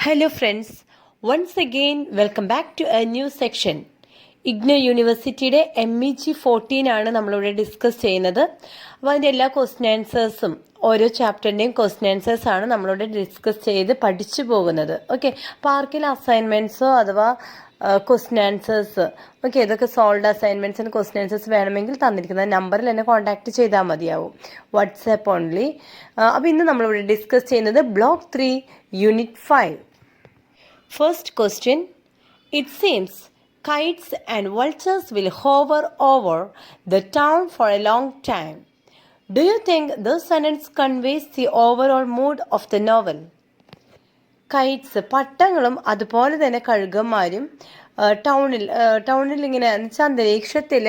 Hello friends, once again welcome back to a new section. IGNOU യൂണിവേഴ്സിറ്റിയുടെ MEG 14 ആണ് നമ്മളിവിടെ discuss ചെയ്യുന്നത്. അപ്പോൾ അതിൻ്റെ എല്ലാ ക്വസ്റ്റ്യൻ ആൻസേഴ്സും ഓരോ ചാപ്റ്ററിൻ്റെയും ക്വസ്റ്റ്യൻ ആൻസേഴ്സാണ് നമ്മളിവിടെ ഡിസ്കസ് ചെയ്ത് പഠിച്ചു പോകുന്നത്. ഓക്കെ, അപ്പോൾ ആർക്കെങ്കിലും അസൈൻമെൻറ്റ്സോ അഥവാ ക്വസ്റ്റ്യൻ ആൻസേഴ്സ് ഇതൊക്കെ സോൾഡ് അസൈൻമെൻറ്റ്സിന് ക്വസ്റ്റ്യൻ ആൻസേഴ്സ് വേണമെങ്കിൽ തന്നിരിക്കുന്ന നമ്പറിൽ എന്നെ കോൺടാക്റ്റ് ചെയ്താൽ മതിയാവും, വാട്സാപ്പ് ഓൺലി. അപ്പോൾ ഇന്ന് നമ്മളിവിടെ ഡിസ്കസ് ചെയ്യുന്നത് block 3 unit 5. First question, it seems kites and vultures will hover over the town for a long time. Do you think this sentence conveys the overall mood of the novel? Kites പട്ടങ്ങളും അതുപോലെ തന്നെ കഴുകന്മാരും ടൗണിൽ ഇങ്ങനെ അന്തരീക്ഷത്തിൽ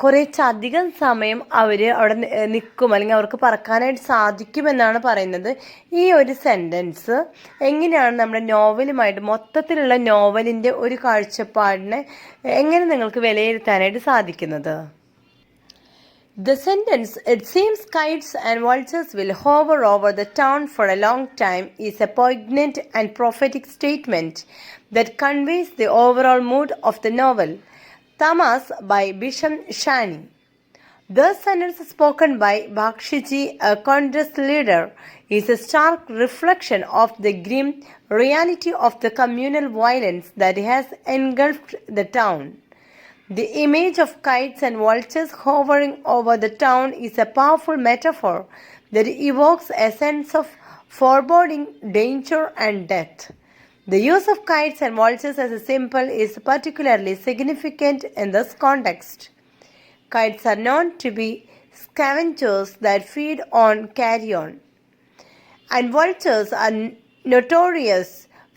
കുറച്ചധികം സമയം അവർ അവിടെ നിൽക്കും, അല്ലെങ്കിൽ അവർക്ക് പറക്കാനായിട്ട് സാധിക്കുമെന്നാണ് പറയുന്നത്. ഈ ഒരു സെൻറ്റൻസ് എങ്ങനെയാണ് നമ്മുടെ നോവലുമായിട്ട് മൊത്തത്തിലുള്ള നോവലിൻ്റെ ഒരു കാഴ്ചപ്പാടിനെ എങ്ങനെ നിങ്ങൾക്ക് വിലയിരുത്താനായിട്ട് സാധിക്കുന്നത്? The sentence, "It seems kites and vultures will hover over the town for a long time," is a poignant and prophetic statement that conveys the overall mood of the novel. Tamas by Bisham Shani. The sentence spoken by Bakshiji, a Congress leader, is a stark reflection of the grim reality of the communal violence that has engulfed the town. The image of kites and vultures hovering over the town is a powerful metaphor that evokes a sense of foreboding, danger, and death. The use of kites and vultures as a symbol is particularly significant in this context. Kites are known to be scavengers that feed on carrion, and vultures are notorious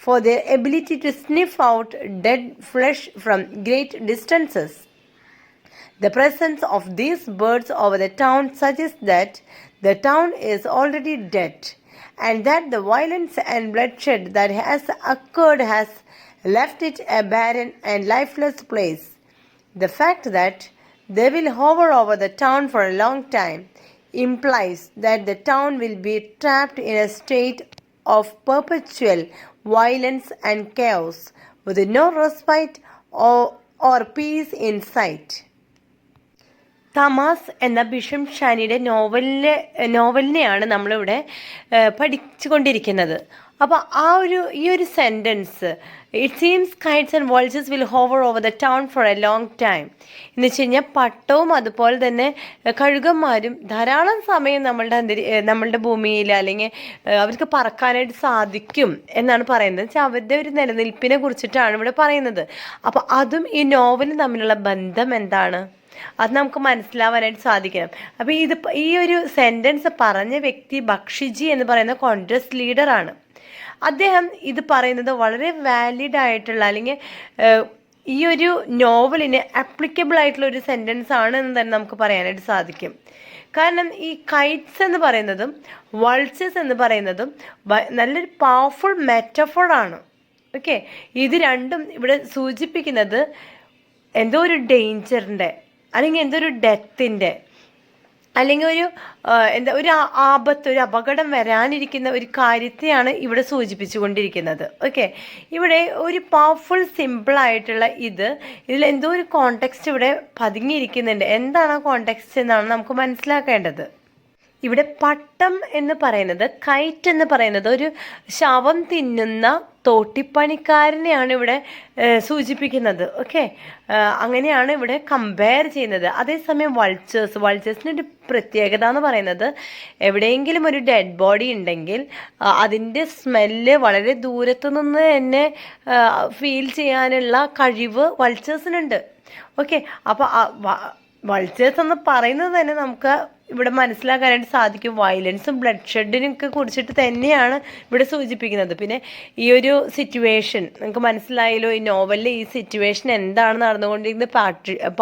for their ability to sniff out dead flesh from great distances. The presence of these birds over the town suggests that the town is already dead, and that the violence and bloodshed that has occurred has left it a barren and lifeless place. The fact that they will hover over the town for a long time implies that the town will be trapped in a state of perpetual violence and chaos, with no respite or peace in sight. തമാസ് എന്ന ബിഷം ഷാനിയുടെ നോവലിനെയാണ് നമ്മളിവിടെ പഠിച്ചുകൊണ്ടിരിക്കുന്നത്. അപ്പോൾ ഈ ഒരു sentence, "it seems kites and vultures will hover over the town for a long time" എന്ന് വെച്ച് കഴിഞ്ഞാൽ പട്ടവും അതുപോലെ തന്നെ കഴുകന്മാരും ധാരാളം സമയം നമ്മളുടെ ഭൂമിയിൽ അല്ലെങ്കിൽ അവർക്ക് പറക്കാനായിട്ട് സാധിക്കും എന്നാണ് പറയുന്നത്. വെച്ചാൽ അവരുടെ ഒരു നിലനിൽപ്പിനെ കുറിച്ചിട്ടാണ് ഇവിടെ പറയുന്നത്. അപ്പോൾ അതും ഈ നോവലും തമ്മിലുള്ള ബന്ധം എന്താണ്, അത് നമുക്ക് മനസ്സിലാവാനായിട്ട് സാധിക്കണം. അപ്പോൾ ഈ ഒരു സെൻറ്റൻസ് പറഞ്ഞ വ്യക്തി ബക്ഷിജി എന്ന് പറയുന്ന കോൺഗ്രസ് ലീഡറാണ്. അദ്ദേഹം ഇത് പറയുന്നത് വളരെ വാലിഡ് ആയിട്ടുള്ള, അല്ലെങ്കിൽ ഈ ഒരു നോവലിന് ആപ്ലിക്കബിൾ ആയിട്ടുള്ള ഒരു സെൻറ്റൻസ് ആണ് എന്ന് തന്നെ നമുക്ക് പറയാനായിട്ട് സാധിക്കും. കാരണം ഈ കൈറ്റ്സ് എന്ന് പറയുന്നതും വൾച്ചേഴ്സ് എന്ന് പറയുന്നതും നല്ലൊരു പവർഫുൾ മെറ്റഫോറാണ്. ഓക്കെ, ഇത് രണ്ടും ഇവിടെ സൂചിപ്പിക്കുന്നത് എന്തോ ഒരു ഡേഞ്ചറിൻ്റെ, അല്ലെങ്കിൽ എന്തോ ഒരു ഡെത്തിൻ്റെ, അല്ലെങ്കിൽ ഒരു ആപത്ത്, ഒരു അപകടം വരാനിരിക്കുന്ന ഒരു കാര്യത്തെയാണ് ഇവിടെ സൂചിപ്പിച്ചു കൊണ്ടിരിക്കുന്നത്. ഓക്കെ, ഇവിടെ ഒരു പവർഫുൾ സിമ്പിളായിട്ടുള്ള ഇതിൽ എന്തോ ഒരു കോണ്ടെക്സ്റ്റ് ഇവിടെ പതുങ്ങിയിരിക്കുന്നുണ്ട്. എന്താണ് ആ കോണ്ടെക്സ്റ്റ് എന്നാണ് നമുക്ക് മനസ്സിലാക്കേണ്ടത്. ഇവിടെ പട്ടം എന്ന് പറയുന്നത്, കൈറ്റ് എന്ന് പറയുന്നത് ഒരു ശവം തിന്നുന്ന തോട്ടിപ്പണിക്കാരനെയാണ് ഇവിടെ സൂചിപ്പിക്കുന്നത്. ഓക്കെ, അങ്ങനെയാണ് ഇവിടെ കമ്പയർ ചെയ്യുന്നത്. അതേസമയം വൾച്ചേഴ്സിൻ്റെ ഒരു പ്രത്യേകത എന്ന് പറയുന്നത്, എവിടെയെങ്കിലും ഒരു ഡെഡ് ബോഡി ഉണ്ടെങ്കിൽ അതിൻ്റെ സ്മെല്ല് വളരെ ദൂരത്തു നിന്ന് തന്നെ ഫീൽ ചെയ്യാനുള്ള കഴിവ് വൾച്ചേഴ്സിനുണ്ട്. ഓക്കെ, അപ്പോൾ വൾച്ചേഴ്സ് എന്ന് പറയുന്നത് തന്നെ നമുക്ക് ഇവിടെ മനസ്സിലാക്കാനായിട്ട് സാധിക്കും. വയലൻസും ബ്ലഡ് ഷെഡിനൊക്കെ കുറിച്ചിട്ട് തന്നെയാണ് ഇവിടെ സൂചിപ്പിക്കുന്നത്. പിന്നെ ഈ ഒരു സിറ്റുവേഷൻ നമുക്ക് മനസ്സിലായല്ലോ, ഈ നോവലിൽ ഈ സിറ്റുവേഷൻ എന്താണ് നടന്നുകൊണ്ടിരിക്കുന്നത്.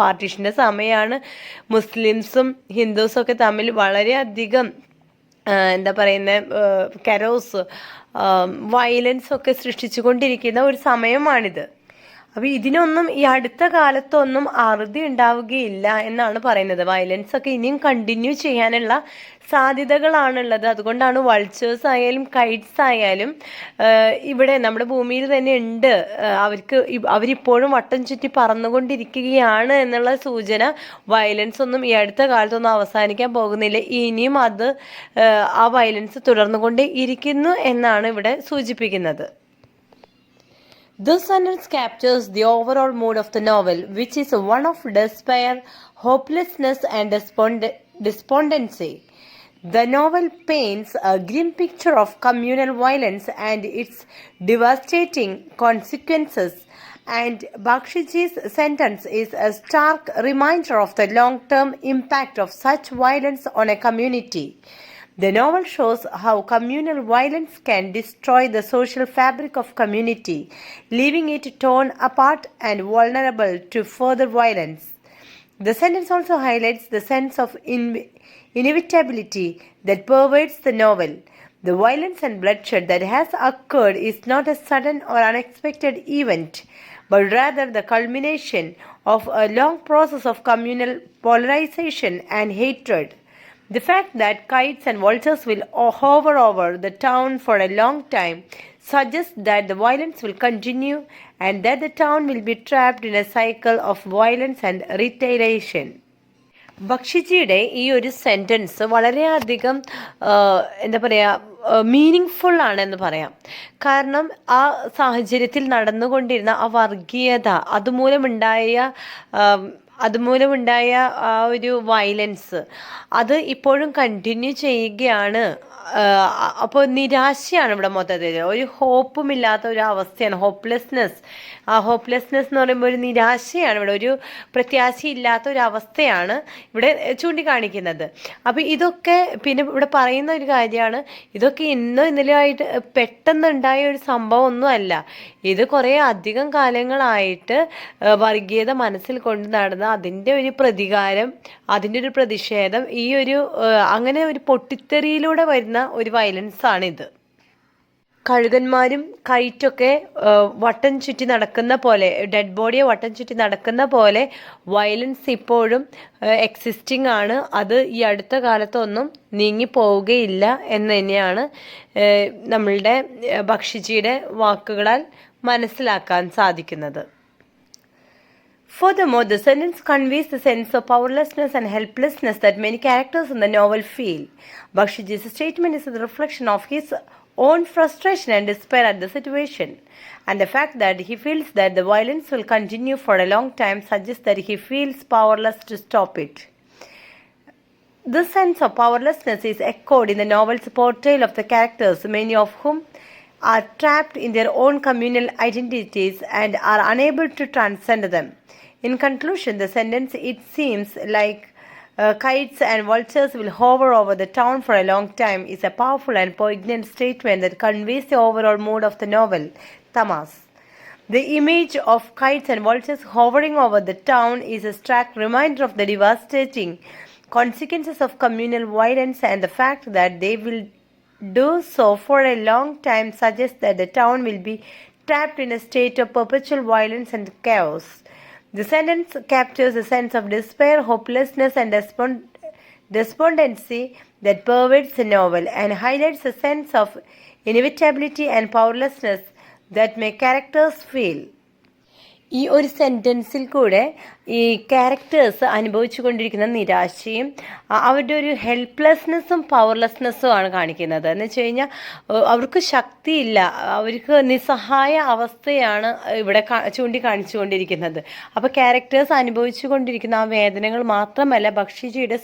പാർട്ടീഷൻ്റെ സമയമാണ്. മുസ്ലിംസും ഹിന്ദുസും ഒക്കെ തമ്മിൽ വളരെയധികം കരോസ് വയലൻസ് ഒക്കെ സൃഷ്ടിച്ചു കൊണ്ടിരിക്കുന്ന ഒരു സമയമാണിത്. അപ്പോൾ ഇതിനൊന്നും ഈ അടുത്ത കാലത്തൊന്നും അറുതി ഉണ്ടാവുകയില്ല എന്നാണ് പറയുന്നത്. വയലൻസ് ഒക്കെ ഇനിയും കണ്ടിന്യൂ ചെയ്യാനുള്ള സാധ്യതകളാണുള്ളത്. അതുകൊണ്ടാണ് വൾച്ചേഴ്സ് ആയാലും കൈറ്റ്സ് ആയാലും ഇവിടെ നമ്മുടെ ഭൂമിയിൽ തന്നെ ഉണ്ട്. അവരിപ്പോഴും വട്ടം ചുറ്റി പറന്നുകൊണ്ടിരിക്കുകയാണ് എന്നുള്ള സൂചന. വയലൻസ് ഒന്നും ഈ അടുത്ത കാലത്തൊന്നും അവസാനിക്കാൻ പോകുന്നില്ല. ഇനിയും ആ വയലൻസ് തുടർന്നുകൊണ്ടേ ഇരിക്കുന്നു എന്നാണ് ഇവിടെ സൂചിപ്പിക്കുന്നത്. This sentence captures the overall mood of the novel, which is one of despair, hopelessness, and despondency. The novel paints a grim picture of communal violence and its devastating consequences, and Bakshiji's sentence is a stark reminder of the long-term impact of such violence on a community. The novel shows how communal violence can destroy the social fabric of community, leaving it torn apart and vulnerable to further violence. The sentence also highlights the sense of inevitability that pervades the novel. The violence and bloodshed that has occurred is not a sudden or unexpected event, but rather the culmination of a long process of communal polarization and hatred. The fact that kites and vultures will hover over the town for a long time suggests that the violence will continue and that the town will be trapped in a cycle of violence and retaliation. ബക്ഷിജിയുടെ ഈ ഒരു sentence വളരെയധികം എന്താ പറയുക meaning full ആണെന്ന് പറയാം. കാരണം ആ സാഹചര്യത്തിൽ നടന്നുകൊണ്ടിരുന്ന ആ വർഗീയത അതുമൂലമുണ്ടായ ആ ഒരു വയലൻസ് അത് ഇപ്പോഴും കണ്ടിന്യൂ ചെയ്യുകയാണ്. അപ്പോൾ നിരാശയാണ് ഇവിടെ മൊത്തത്തിൽ. ഒരു ഹോപ്പുമില്ലാത്ത ഒരു അവസ്ഥയാണ്. ഹോപ്പ്ലെസ്നെസ് എന്ന് പറയുമ്പോൾ ഒരു നിരാശയാണ് ഇവിടെ. ഒരു പ്രത്യാശയില്ലാത്ത ഒരു അവസ്ഥയാണ് ഇവിടെ ചൂണ്ടിക്കാണിക്കുന്നത്. അപ്പോൾ ഇതൊക്കെ പിന്നെ ഇവിടെ പറയുന്ന ഒരു കാര്യമാണ്, ഇതൊക്കെ ഇന്നലെയായിട്ട് പെട്ടെന്നുണ്ടായ ഒരു സംഭവം ഒന്നുമല്ല. ഇത് കുറേ അധികം കാലങ്ങളായിട്ട് വർഗീയത മനസ്സിൽ കൊണ്ട് നടന്ന അതിൻ്റെ ഒരു പ്രതികാരം, അതിൻ്റെ ഒരു പ്രതിഷേധം, ഈ ഒരു അങ്ങനെ ഒരു പൊട്ടിത്തെറിയിലൂടെ വരുന്ന ഒരു വയലൻസ് ആണിത്. കഴുകന്മാരും കൈറ്റൊക്കെ വട്ടം ചുറ്റി നടക്കുന്ന പോലെ, ഡെഡ് ബോഡിയെ വട്ടം ചുറ്റി നടക്കുന്ന പോലെ വയലൻസ് ഇപ്പോഴും എക്സിസ്റ്റിംഗ് ആണ്. അത് ഈ അടുത്ത കാലത്തൊന്നും നീങ്ങിപ്പോവുകയില്ല എന്ന് തന്നെയാണ് നമ്മളുടെ ബക്ഷിജിയുടെ വാക്കുകളാൽ മനസ്സിലാക്കാൻ സാധിക്കുന്നത്. Furthermore, the sentence conveys the sense of powerlessness and helplessness that many characters in the novel feel. Bakshiji's statement is a reflection of his own frustration and despair at the situation, and the fact that he feels that the violence will continue for a long time suggests that he feels powerless to stop it. This sense of powerlessness is echoed in the novel's portrayal of the characters, many of whom are trapped in their own communal identities and are unable to transcend them. In conclusion, the sentence, "It seems like kites and vultures will hover over the town for a long time," is a powerful and poignant statement that conveys the overall mood of the novel, Tamas. The image of kites and vultures hovering over the town is a stark reminder of the devastating consequences of communal violence, and the fact that they will do so for a long time suggests that the town will be trapped in a state of perpetual violence and chaos. The sentence captures a sense of despair, hopelessness, and despondency that pervades the novel, and highlights a sense of inevitability and powerlessness that make characters feel. ഈ ഒരു സെൻറ്റൻസിൽ കൂടെ ഈ characters അനുഭവിച്ചു കൊണ്ടിരിക്കുന്ന നിരാശയും അവരുടെ ഒരു ഹെൽപ്ലെസ്നെസ്സും പവർലെസ്നെസ്സും ആണ് കാണിക്കുന്നത്. എന്ന് വെച്ച് കഴിഞ്ഞാൽ അവർക്ക് ശക്തിയില്ല, അവർക്ക് നിസ്സഹായ അവസ്ഥയാണ് ഇവിടെ ചൂണ്ടിക്കാണിച്ചു കൊണ്ടിരിക്കുന്നത്. അപ്പോൾ ക്യാരക്ടേഴ്സ് അനുഭവിച്ചു കൊണ്ടിരിക്കുന്ന ആ വേദനകൾ മാത്രമല്ല, ബക്ഷിജിയുടെ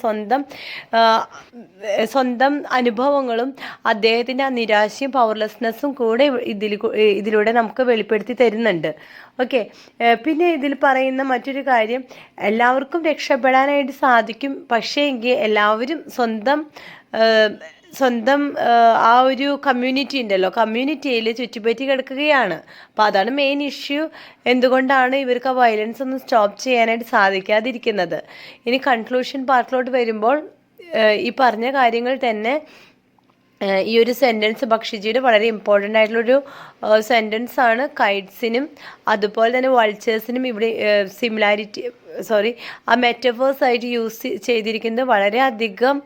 സ്വന്തം അനുഭവങ്ങളും അദ്ദേഹത്തിൻ്റെ ആ നിരാശയും പവർലെസ്നെസ്സും കൂടെ ഇതിലൂടെ നമുക്ക് വെളിപ്പെടുത്തി തരുന്നുണ്ട്. ഓക്കെ, പിന്നെ ഇതിൽ പറയുന്ന മറ്റൊരു കാര്യം, എല്ലാവർക്കും രക്ഷപ്പെടാനായിട്ട് സാധിക്കും, പക്ഷേ എങ്കിൽ എല്ലാവരും സ്വന്തം ആ ഒരു കമ്മ്യൂണിറ്റി ഉണ്ടല്ലോ, കമ്മ്യൂണിറ്റിയിൽ ചുറ്റുപറ്റി കിടക്കുകയാണ്. അപ്പോൾ അതാണ് മെയിൻ ഇഷ്യൂ. എന്തുകൊണ്ടാണ് ഇവർക്ക് ആ വയലൻസ് ഒന്നും സ്റ്റോപ്പ് ചെയ്യാനായിട്ട് സാധിക്കാതിരിക്കുന്നത്. ഇനി കൺക്ലൂഷൻ പാർട്ടിലോട്ട് വരുമ്പോൾ ഈ പറഞ്ഞ കാര്യങ്ങൾ തന്നെ ഈ ഒരു സെൻറ്റൻസ് ഭക്ഷ്യജീവിയുടെ വളരെ ഇമ്പോർട്ടൻ്റ് ആയിട്ടുള്ളൊരു സെൻറ്റൻസ് ആണ്. കൈറ്റ്സിനും അതുപോലെ തന്നെ വൾച്ചേഴ്സിനും ഇവിടെ ആ മെറ്റഫേഴ്സ് ആയിട്ട് യൂസ് ചെയ്തിരിക്കുന്നത് വളരെയധികം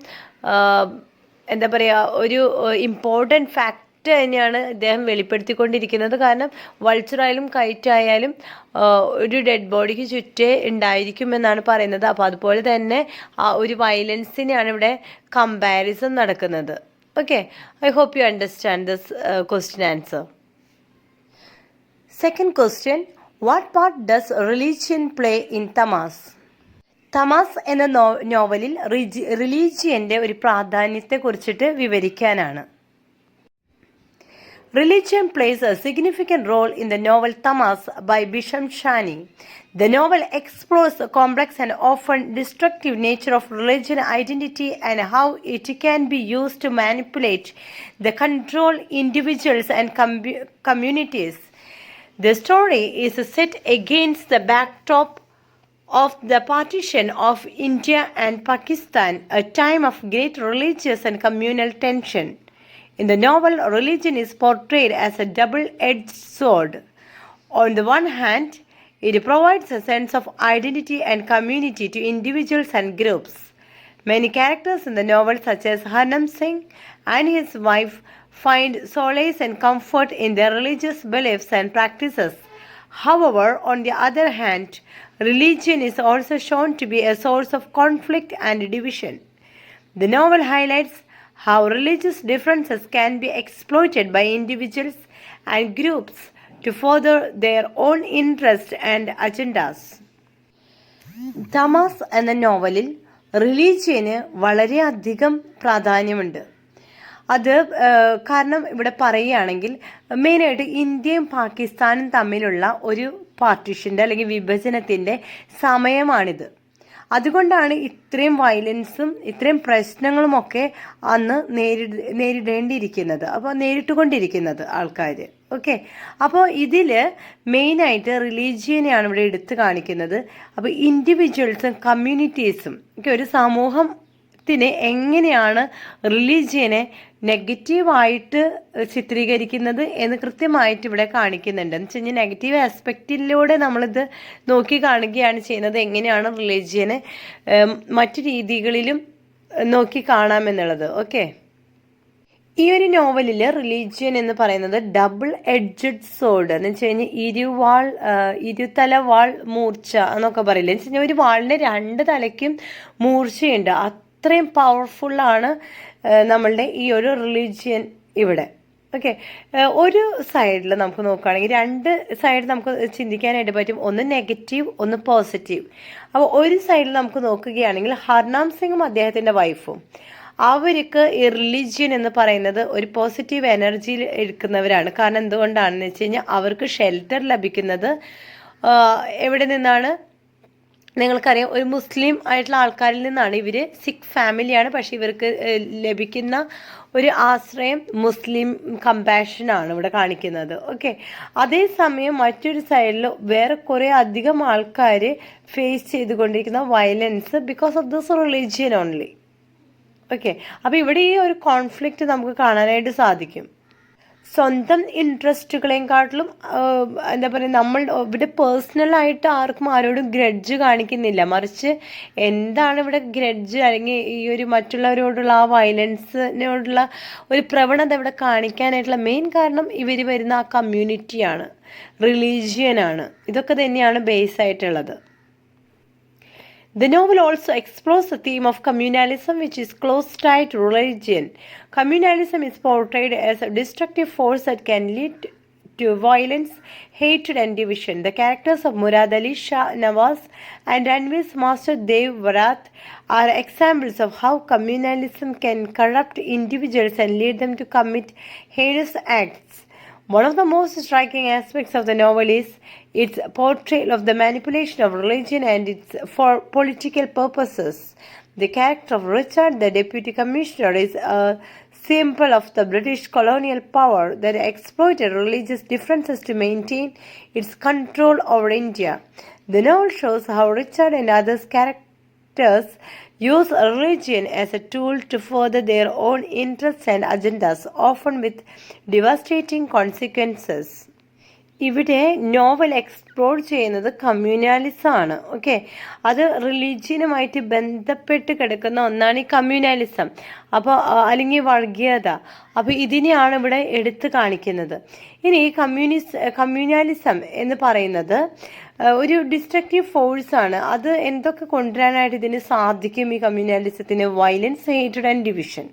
എന്താ പറയുക, ഒരു ഇമ്പോർട്ടൻറ്റ് ഫാക്ട് തന്നെയാണ് ഇദ്ദേഹം വെളിപ്പെടുത്തിക്കൊണ്ടിരിക്കുന്നത്. കാരണം വൾച്ചറായാലും കൈറ്റായാലും ഒരു ഡെഡ് ബോഡിക്ക് ചുറ്റേ ഉണ്ടായിരിക്കുമെന്നാണ് പറയുന്നത്. അപ്പോൾ അതുപോലെ തന്നെ ആ ഒരു വയലൻസിനെയാണ് ഇവിടെ കമ്പാരിസൺ നടക്കുന്നത്. Okay, I hope you understand this question answer. Second question, what part does religion play in Tamas? തമാസ് എന്ന നോവലിൽ റിലീജിയൻ്റെ ഒരു പ്രാധാന്യത്തെ കുറിച്ചിട്ട് വിവരിക്കാനാണ്. Religion plays a significant role in the novel Tamas by Bisham Shani. The novel explores the complex and often destructive nature of religion identity and how it can be used to manipulate the control individuals and communities. The story is set against the backdrop of the partition of India and Pakistan, a time of great religious and communal tension. In the novel, religion is portrayed as a double-edged sword. On the one hand, it provides a sense of identity and community to individuals and groups. Many characters in the novel, such as Harnam Singh and his wife, find solace and comfort in their religious beliefs and practices. However, on the other hand, religion is also shown to be a source of conflict and division. The novel highlights how religious differences can be exploited by individuals and groups to further their own interests and agendas. തമാസ് എന്ന നോവലിൽ religion വളരെയധികം പ്രാധാന്യമുണ്ട്. അത് കാരണം ഇവിടെ പറയുകയാണെങ്കിൽ മെയിനായിട്ട് ഇന്ത്യയും പാകിസ്ഥാനും തമ്മിലുള്ള ഒരു പാർട്ടീഷൻ്റെ അല്ലെങ്കിൽ വിഭജനത്തിൻ്റെ സമയമാണിത്. അതുകൊണ്ടാണ് ഇത്രയും വയലൻസും ഇത്രയും പ്രശ്നങ്ങളുമൊക്കെ അന്ന് നേരിടേണ്ടിയിരിക്കുന്നത്, അപ്പോൾ നേരിട്ടുകൊണ്ടിരിക്കുന്നത് ആൾക്കാർ. ഓക്കെ, അപ്പോൾ ഇതിൽ മെയിനായിട്ട് റിലീജിയനെയാണ് ഇവിടെ എടുത്തു കാണിക്കുന്നത്. അപ്പോൾ ഇൻഡിവിജ്വൽസും കമ്മ്യൂണിറ്റീസും ഒരു സമൂഹത്തിന് എങ്ങനെയാണ് റിലീജിയനെ നെഗറ്റീവായിട്ട് ചിത്രീകരിക്കുന്നത് എന്ന് കൃത്യമായിട്ട് ഇവിടെ കാണിക്കുന്നുണ്ട്. എന്ന് വെച്ച് കഴിഞ്ഞാൽ നെഗറ്റീവ് ആസ്പെക്റ്റിലൂടെ നമ്മളിത് നോക്കി കാണുകയാണ് ചെയ്യുന്നത്, എങ്ങനെയാണ് റിലീജിയനെ മറ്റു രീതികളിലും നോക്കി കാണാമെന്നുള്ളത്. ഓക്കെ, ഈ ഒരു നോവലിൽ റിലീജിയൻ എന്ന് പറയുന്നത് ഡബിൾ എഡ്ജഡ് സോഡ് എന്ന് വെച്ച് കഴിഞ്ഞാൽ ഇരുതല വാൾ മൂർച്ച എന്നൊക്കെ പറയില്ല. എന്ന് വെച്ച് കഴിഞ്ഞാൽ ഒരു വാളിന് രണ്ട് തലയ്ക്കും മൂർച്ചയുണ്ട്. അത്രയും പവർഫുള്ളാണ് നമ്മളുടെ ഈ ഒരു റിലീജിയൻ ഇവിടെ. ഓക്കെ, ഒരു സൈഡിൽ നമുക്ക് നോക്കുകയാണെങ്കിൽ രണ്ട് സൈഡ് നമുക്ക് ചിന്തിക്കാനായിട്ട് പറ്റും, ഒന്ന് നെഗറ്റീവ് ഒന്ന് പോസിറ്റീവ്. അപ്പോൾ ഒരു സൈഡിൽ നമുക്ക് നോക്കുകയാണെങ്കിൽ ഹർനാം സിംഗും അദ്ദേഹത്തിൻ്റെ വൈഫും അവർക്ക് ഈ റിലീജിയൻ എന്ന് പറയുന്നത് ഒരു പോസിറ്റീവ് എനർജിയിൽ എടുക്കുന്നവരാണ്. കാരണം എന്തുകൊണ്ടാണെന്ന് വെച്ച് കഴിഞ്ഞാൽ അവർക്ക് ഷെൽട്ടർ ലഭിക്കുന്നത് എവിടെ നിന്നാണ് നിങ്ങൾക്കറിയാം, ഒരു മുസ്ലിം ആയിട്ടുള്ള ആൾക്കാരിൽ നിന്നാണ്. ഇവർ സിഖ് ഫാമിലിയാണ്, പക്ഷേ ഇവർക്ക് ലഭിക്കുന്ന ഒരു ആശ്രയം മുസ്ലിം കമ്പാഷനാണ് ഇവിടെ കാണിക്കുന്നത്. ഓക്കെ, അതേസമയം മറ്റൊരു സൈഡിൽ വേറെ കുറേ അധികം ആൾക്കാർ ഫേസ് ചെയ്തുകൊണ്ടിരിക്കുന്ന violence because of this religion only. Okay, അപ്പോൾ ഇവിടെ ഈ ഒരു കോൺഫ്ലിക്റ്റ് നമുക്ക് കാണാനായിട്ട് സാധിക്കും. സ്വന്തം ഇൻട്രസ്റ്റുകളെക്കാട്ടിലും എന്താ പറയുക, നമ്മൾ ഇവിടെ പേഴ്സണലായിട്ട് ആർക്കും ആരോടും ഗ്രഡ്ജ് കാണിക്കുന്നില്ല, മറിച്ച് എന്താണ് ഇവിടെ ഗ്രഡ്ജ് അല്ലെങ്കിൽ ഈ ഒരു മറ്റുള്ളവരോടുള്ള ആ വയലൻസിനോടുള്ള ഒരു പ്രവണത ഇവിടെ കാണിക്കാനായിട്ടുള്ള മെയിൻ കാരണം ഇവർ വരുന്ന ആ കമ്മ്യൂണിറ്റിയാണ്, റിലീജിയനാണ്. ഇതൊക്കെ തന്നെയാണ് ബേസ് ആയിട്ടുള്ളത്. The novel also explores the theme of communalism, which is close tied to religion. Communalism is portrayed as a destructive force that can lead to violence, hatred and division. The characters of Murad Ali Shah Nawaz and Ranveer's master Dev Barat are examples of how communalism can corrupt individuals and lead them to commit heinous acts. One of the most striking aspects of the novel is its portrayal of the manipulation of religion and its for political purposes. The character of Richard, the deputy commissioner, is a symbol of the British colonial power that exploited religious differences to maintain its control over India. The novel shows how Richard and others characters use religion as a tool to further their own interests and agendas, often with devastating consequences. ഇവിടെ novel explore ചെയ്യുന്നത് കമ്മ്യൂണാലിസം ആണ്. Okay, അത് റിലീജിയനുമായിട്ട് ബന്ധപ്പെട്ട് കിടക്കുന്ന ഒന്നാണ് ഈ കമ്മ്യൂണാലിസം. അപ്പോൾ അല്ലെങ്കിൽ വർഗീയത. അപ്പോൾ ഇതിനെയാണ് ഇവിടെ എടുത്തു കാണിക്കുന്നത്. ഇനി ഈ കമ്മ്യൂണാലിസം എന്ന് പറയുന്നത് ഒരു ഡിസ്ട്രക്റ്റീവ് ഫോഴ്സാണ്. അത് എന്തൊക്കെ കൊണ്ടുവരാനായിട്ട് ഇതിന് സാധിക്കും? ഈ കമ്മ്യൂണാലിസത്തിന് violence, hated and division.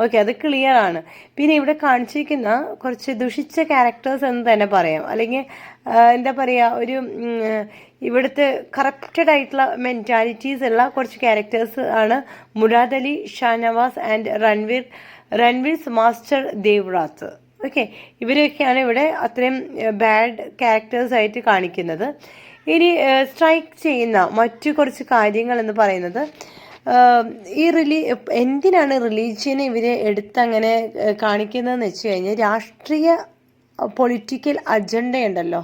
Okay, അത് ക്ലിയർ ആണ്. പിന്നെ ഇവിടെ കാണിച്ചിരിക്കുന്ന കുറച്ച് ദുഷിച്ച ക്യാരക്ടേഴ്സ് എന്ന് തന്നെ പറയാം. അല്ലെങ്കിൽ എന്താ പറയുക, ഒരു ഇവിടുത്തെ കറപ്റ്റഡ് ആയിട്ടുള്ള മെൻറ്റാലിറ്റീസ് ഉള്ള കുറച്ച് ക്യാരക്ടേഴ്സ് ആണ് Murad Ali, Shahnawaz and Ranvir's master Devrat. Okay, ഇവരൊക്കെയാണ് ഇവിടെ അത്രയും ബാഡ് ക്യാരക്ടേഴ്സ് ആയിട്ട് കാണിക്കുന്നത്. ഇനി സ്ട്രൈക്ക് ചെയ്യുന്ന മറ്റു കുറച്ച് കാര്യങ്ങൾ എന്ന് പറയുന്നത്, ഈ എന്തിനാണ് റിലീജിയനെ ഇവരെ എടുത്തങ്ങനെ കാണിക്കുന്നതെന്ന് വെച്ച് കഴിഞ്ഞാൽ രാഷ്ട്രീയ പൊളിറ്റിക്കൽ അജണ്ടയുണ്ടല്ലോ,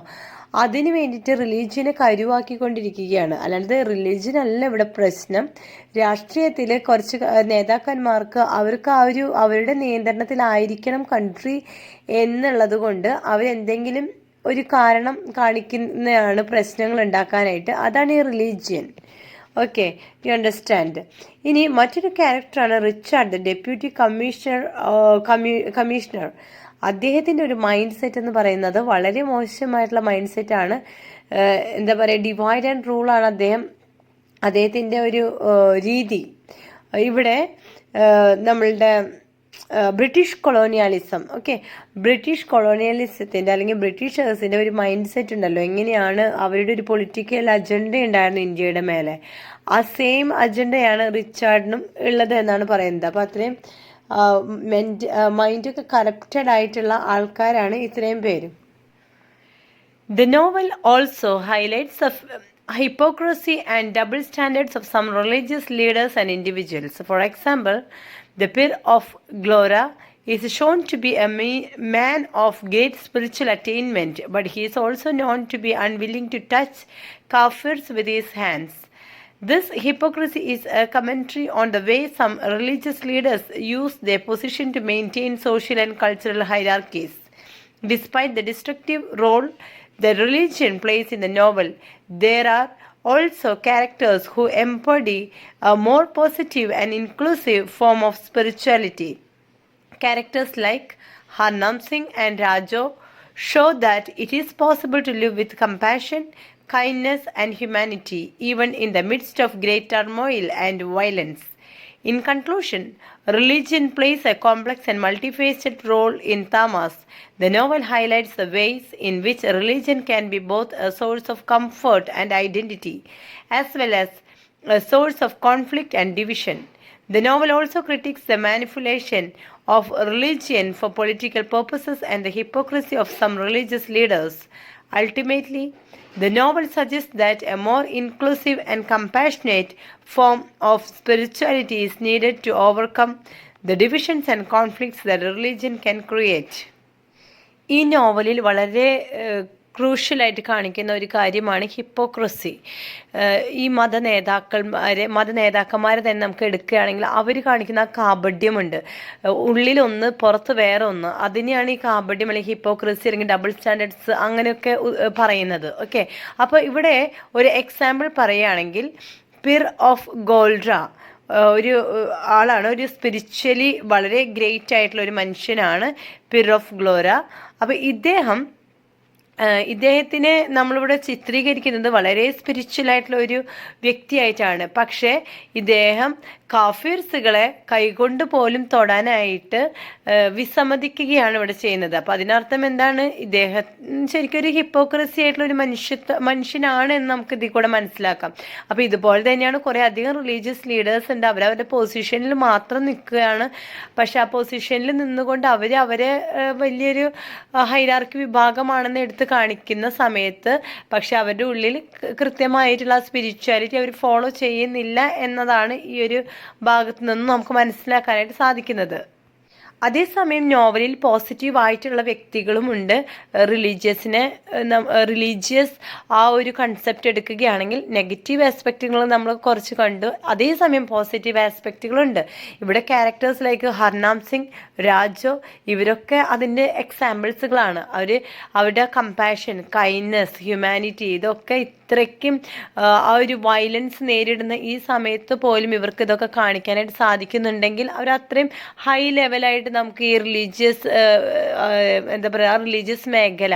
അതിന് വേണ്ടിയിട്ട് റിലീജിയനെ കരുവാക്കിക്കൊണ്ടിരിക്കുകയാണ്. അല്ലാണ്ട് റിലീജിയൻ അല്ല ഇവിടെ പ്രശ്നം. രാഷ്ട്രീയത്തിൽ കുറച്ച് നേതാക്കന്മാർക്ക് അവർക്ക് അവരുടെ നിയന്ത്രണത്തിലായിരിക്കണം കൺട്രി എന്നുള്ളത് കൊണ്ട് അവരെന്തെങ്കിലും ഒരു കാരണം കാണിക്കുന്നതാണ് പ്രശ്നങ്ങൾ ഉണ്ടാക്കാനായിട്ട്. അതാണ് ഈ റിലീജിയൻ. Okay, you understand. ഇനി മറ്റൊരു ക്യാരക്ടറാണ് റിച്ചാർഡ്, ദ ഡെപ്യൂട്ടി കമ്മീഷണർ. അദ്ദേഹത്തിൻ്റെ ഒരു മൈൻഡ് സെറ്റ് എന്ന് പറയുന്നത് വളരെ മോശമായിട്ടുള്ള മൈൻഡ് സെറ്റാണ്. എന്താ പറയുക, ഡിവൈഡ് ആൻഡ് റൂളാണ് അദ്ദേഹത്തിൻ്റെ ഒരു രീതി. ഇവിടെ നമ്മളുടെ ബ്രിട്ടീഷ് കൊളോണിയാലിസം, ഓക്കെ, ബ്രിട്ടീഷ് കൊളോണിയലിസത്തിൻ്റെ അല്ലെങ്കിൽ ബ്രിട്ടീഷേഴ്സിൻ്റെ ഒരു മൈൻഡ് സെറ്റ് ഉണ്ടല്ലോ, എങ്ങനെയാണ് അവരുടെ ഒരു പൊളിറ്റിക്കൽ അജണ്ട ഉണ്ടായിരുന്നു ഇന്ത്യയുടെ മേലെ, ആ സെയിം അജണ്ടയാണ് റിച്ചാർഡിനും ഉള്ളത് എന്നാണ് പറയുന്നത്. അപ്പോൾ അത്രയും മൈൻഡൊക്കെ കറപ്റ്റഡ് ആയിട്ടുള്ള ആൾക്കാരാണ് ഇത്രയും പേരും. The novel also highlights the hypocrisy and double standards of some religious leaders and individuals. For example, the Pir of Glora is shown to be a man of great spiritual attainment, but he is also known to be unwilling to touch kafirs with his hands. This hypocrisy is a commentary on the way some religious leaders use their position to maintain social and cultural hierarchies. Despite the destructive role the religion plays in the novel, there are also characters who embody a more positive and inclusive form of spirituality. Characters like Harnam Singh and Rajo show that it is possible to live with compassion, kindness and humanity even in the midst of great turmoil and violence. In conclusion, religion plays a complex and multifaceted role in Tamas. The novel highlights the ways in which religion can be both a source of comfort and identity, as well as a source of conflict and division. The novel also critiques the manipulation of religion for political purposes and the hypocrisy of some religious leaders. Ultimately, the novel suggests that a more inclusive and compassionate form of spirituality is needed to overcome the divisions and conflicts that religion can create. ഈ നോവലിൽ വളരെ ക്രൂഷ്യലായിട്ട് കാണിക്കുന്ന ഒരു കാര്യമാണ് hypocrisy. ഈ മതനേതാക്കന്മാരെ തന്നെ നമുക്ക് എടുക്കുകയാണെങ്കിൽ അവർ കാണിക്കുന്ന ആ കാപഢ്യമുണ്ട്, ഉള്ളിലൊന്ന് പുറത്ത് വേറെ ഒന്ന്, അതിനെയാണ് ഈ കാപഢ്യം അല്ലെങ്കിൽ ഹിപ്പോക്രസി അല്ലെങ്കിൽ ഡബിൾ സ്റ്റാൻഡേർഡ്സ് അങ്ങനെയൊക്കെ പറയുന്നത്. ഓക്കെ, അപ്പോൾ ഇവിടെ ഒരു എക്സാമ്പിൾ പറയുകയാണെങ്കിൽ പിർ ഓഫ് ഗോൾഡ്ര ഒരു ആളാണ്, ഒരു സ്പിരിച്വലി വളരെ ഗ്രേറ്റ് ആയിട്ടുള്ള ഒരു മനുഷ്യനാണ് പിർ ഓഫ് ഗ്ലോര. അപ്പോൾ ഇദ്ദേഹത്തിനെ നമ്മളിവിടെ ചിത്രീകരിക്കുന്നത് വളരെ സ്പിരിച്വൽ ആയിട്ടുള്ള ഒരു വ്യക്തിയായിട്ടാണ്. പക്ഷേ ഇദ്ദേഹം കാഫിർസുകളെ കൈകൊണ്ട് പോലും തൊടാനായിട്ട് വിസമ്മതിക്കുകയാണ് ഇവിടെ ചെയ്യുന്നത്. അപ്പോൾ അതിനർത്ഥം എന്താണ്? ഇദ്ദേഹം ശരിക്കും ഒരു ഹിപ്പോക്രസി ആയിട്ടുള്ള ഒരു മനുഷ്യനാണ് എന്ന് നമുക്ക് ഇതിൽ കൂടെ മനസ്സിലാക്കാം. അപ്പോൾ ഇതുപോലെ തന്നെയാണ് കുറേ അധികം റിലീജിയസ് ലീഡേഴ്സ് ഉണ്ട്, അവരവരുടെ പൊസിഷനിൽ മാത്രം നിൽക്കുകയാണ്. പക്ഷെ ആ പൊസിഷനിൽ നിന്നുകൊണ്ട് അവരെ വലിയൊരു ഹൈറാർക്കി വിഭാഗമാണെന്ന് എടുത്ത് കാണിക്കുന്ന സമയത്ത് പക്ഷെ അവരുടെ ഉള്ളിൽ കൃത്യമായിട്ടുള്ള സ്പിരിച്വാലിറ്റി അവർ ഫോളോ ചെയ്യുന്നില്ല എന്നതാണ് ഈ ഒരു ഭാഗത്തു നിന്നും നമുക്ക് മനസ്സിലാക്കാനായിട്ട് സാധിക്കുന്നത്. അതേസമയം നോവലിൽ പോസിറ്റീവായിട്ടുള്ള വ്യക്തികളുമുണ്ട്. റിലീജിയസ് ആ ഒരു കൺസെപ്റ്റ് എടുക്കുകയാണെങ്കിൽ നെഗറ്റീവ് ആസ്പെക്റ്റുകൾ നമ്മൾ കുറച്ച് കണ്ടു. അതേസമയം പോസിറ്റീവ് ആസ്പെക്റ്റുകളുണ്ട്. ഇവിടെ ക്യാരക്ടേഴ്സ് ലൈക്ക് ഹർനാം സിംഗ്, രാജോ, ഇവരൊക്കെ അതിൻ്റെ എക്സാമ്പിൾസുകളാണ്. അവരുടെ കമ്പാഷൻ, കൈൻഡ്നെസ്, ഹ്യൂമാനിറ്റി, ഇതൊക്കെ ഇത്രയ്ക്കും ആ ഒരു വയലൻസ് നേരിടുന്ന ഈ സമയത്ത് പോലും ഇവർക്ക് ഇതൊക്കെ കാണിക്കാനായിട്ട് സാധിക്കുന്നുണ്ടെങ്കിൽ അവർ അത്രയും ഹൈ ലെവലായിട്ട് നമുക്ക് ഈ എന്താ പറയുക, റിലീജിയസ് മേഖല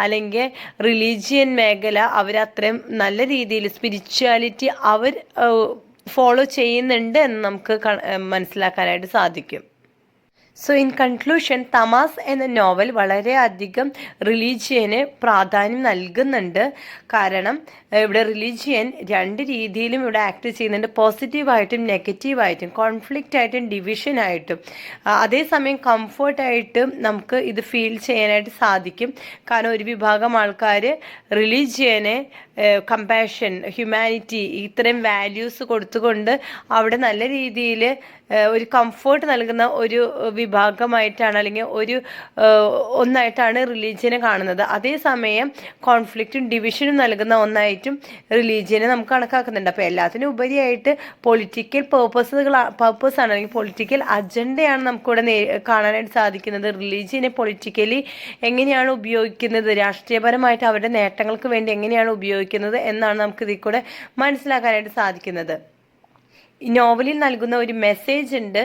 അല്ലെങ്കിൽ റിലീജിയൻ മേഖല അവരത്രയും നല്ല രീതിയിൽ സ്പിരിച്വാലിറ്റി അവർ ഫോളോ ചെയ്യുന്നുണ്ട് എന്ന് നമുക്ക് മനസ്സിലാക്കാനായിട്ട് സാധിക്കും. സോ ഇൻ കൺക്ലൂഷൻ, തമാസ് എന്ന നോവൽ വളരെയധികം റിലീജിയന് പ്രാധാന്യം നൽകുന്നുണ്ട്. കാരണം ഇവിടെ റിലീജിയൻ രണ്ട് രീതിയിലും ഇവിടെ ആക്ട് ചെയ്യുന്നുണ്ട്. പോസിറ്റീവായിട്ടും നെഗറ്റീവായിട്ടും, കോൺഫ്ലിക്റ്റായിട്ടും ഡിവിഷനായിട്ടും. അതേസമയം കംഫർട്ടായിട്ടും നമുക്ക് ഇത് ഫീൽ ചെയ്യാനായിട്ട് സാധിക്കും. കാരണം ഒരു വിഭാഗം ആൾക്കാർ റിലീജിയനെ കമ്പാഷൻ, ഹ്യൂമാനിറ്റി, ഇത്രയും വാല്യൂസ് കൊടുത്തുകൊണ്ട് അവിടെ നല്ല രീതിയിൽ ഒരു കംഫർട്ട് നൽകുന്ന ഒരു വിഭാഗമായിട്ടാണ് അല്ലെങ്കിൽ ഒന്നായിട്ടാണ് റിലീജിയനെ കാണുന്നത്. അതേസമയം കോൺഫ്ലിക്റ്റും ഡിവിഷനും നൽകുന്ന ഒന്നായിട്ടും റിലീജിയനെ നമുക്ക് കണക്കാക്കുന്നുണ്ട്. അപ്പോൾ എല്ലാത്തിനും ഉപരിയായിട്ട് പൊളിറ്റിക്കൽ പർപ്പസാണ് അല്ലെങ്കിൽ പൊളിറ്റിക്കൽ അജണ്ടയാണ് നമുക്കിവിടെ കാണാനായിട്ട് സാധിക്കുന്നത്. റിലീജിയനെ പൊളിറ്റിക്കലി എങ്ങനെയാണ് ഉപയോഗിക്കുന്നത്, രാഷ്ട്രീയപരമായിട്ട് അവരുടെ നേട്ടങ്ങൾക്ക് വേണ്ടി എങ്ങനെയാണ് ഉപയോഗിക്കുന്നത് എന്നാണ് നമുക്ക് ഇതിൽ കൂടെ മനസ്സിലാക്കാനായിട്ട് സാധിക്കുന്നത്. ഈ നോവലിൽ നൽകുന്ന ഒരു മെസ്സേജ് ഉണ്ട്.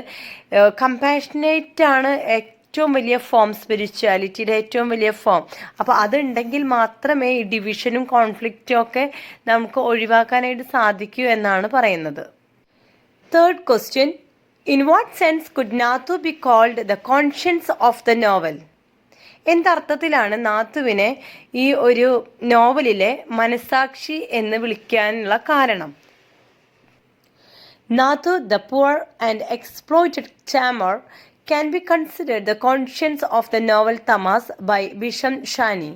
കമ്പാഷനേറ്റ് ആണ് ഏറ്റവും വലിയ ഫോം, സ്പിരിച്വാലിറ്റിയുടെ ഏറ്റവും വലിയ ഫോം. അപ്പോൾ അതുണ്ടെങ്കിൽ മാത്രമേ ഈ ഡിവിഷനും കോൺഫ്ലിക്റ്റും ഒക്കെ നമുക്ക് ഒഴിവാക്കാനായിട്ട് സാധിക്കൂ എന്നാണ് പറയുന്നത്. Third question, in what sense could Nathu be called the conscience of the novel? എന്തർത്ഥത്തിലാണ് നാത്തുവിനെ ഈ ഒരു നോവലിലെ മനസാക്ഷി എന്ന് വിളിക്കാനുള്ള കാരണം? Nathu, the poor and exploited charmer, can be considered the conscience of the novel Tamas by Bisham Shani.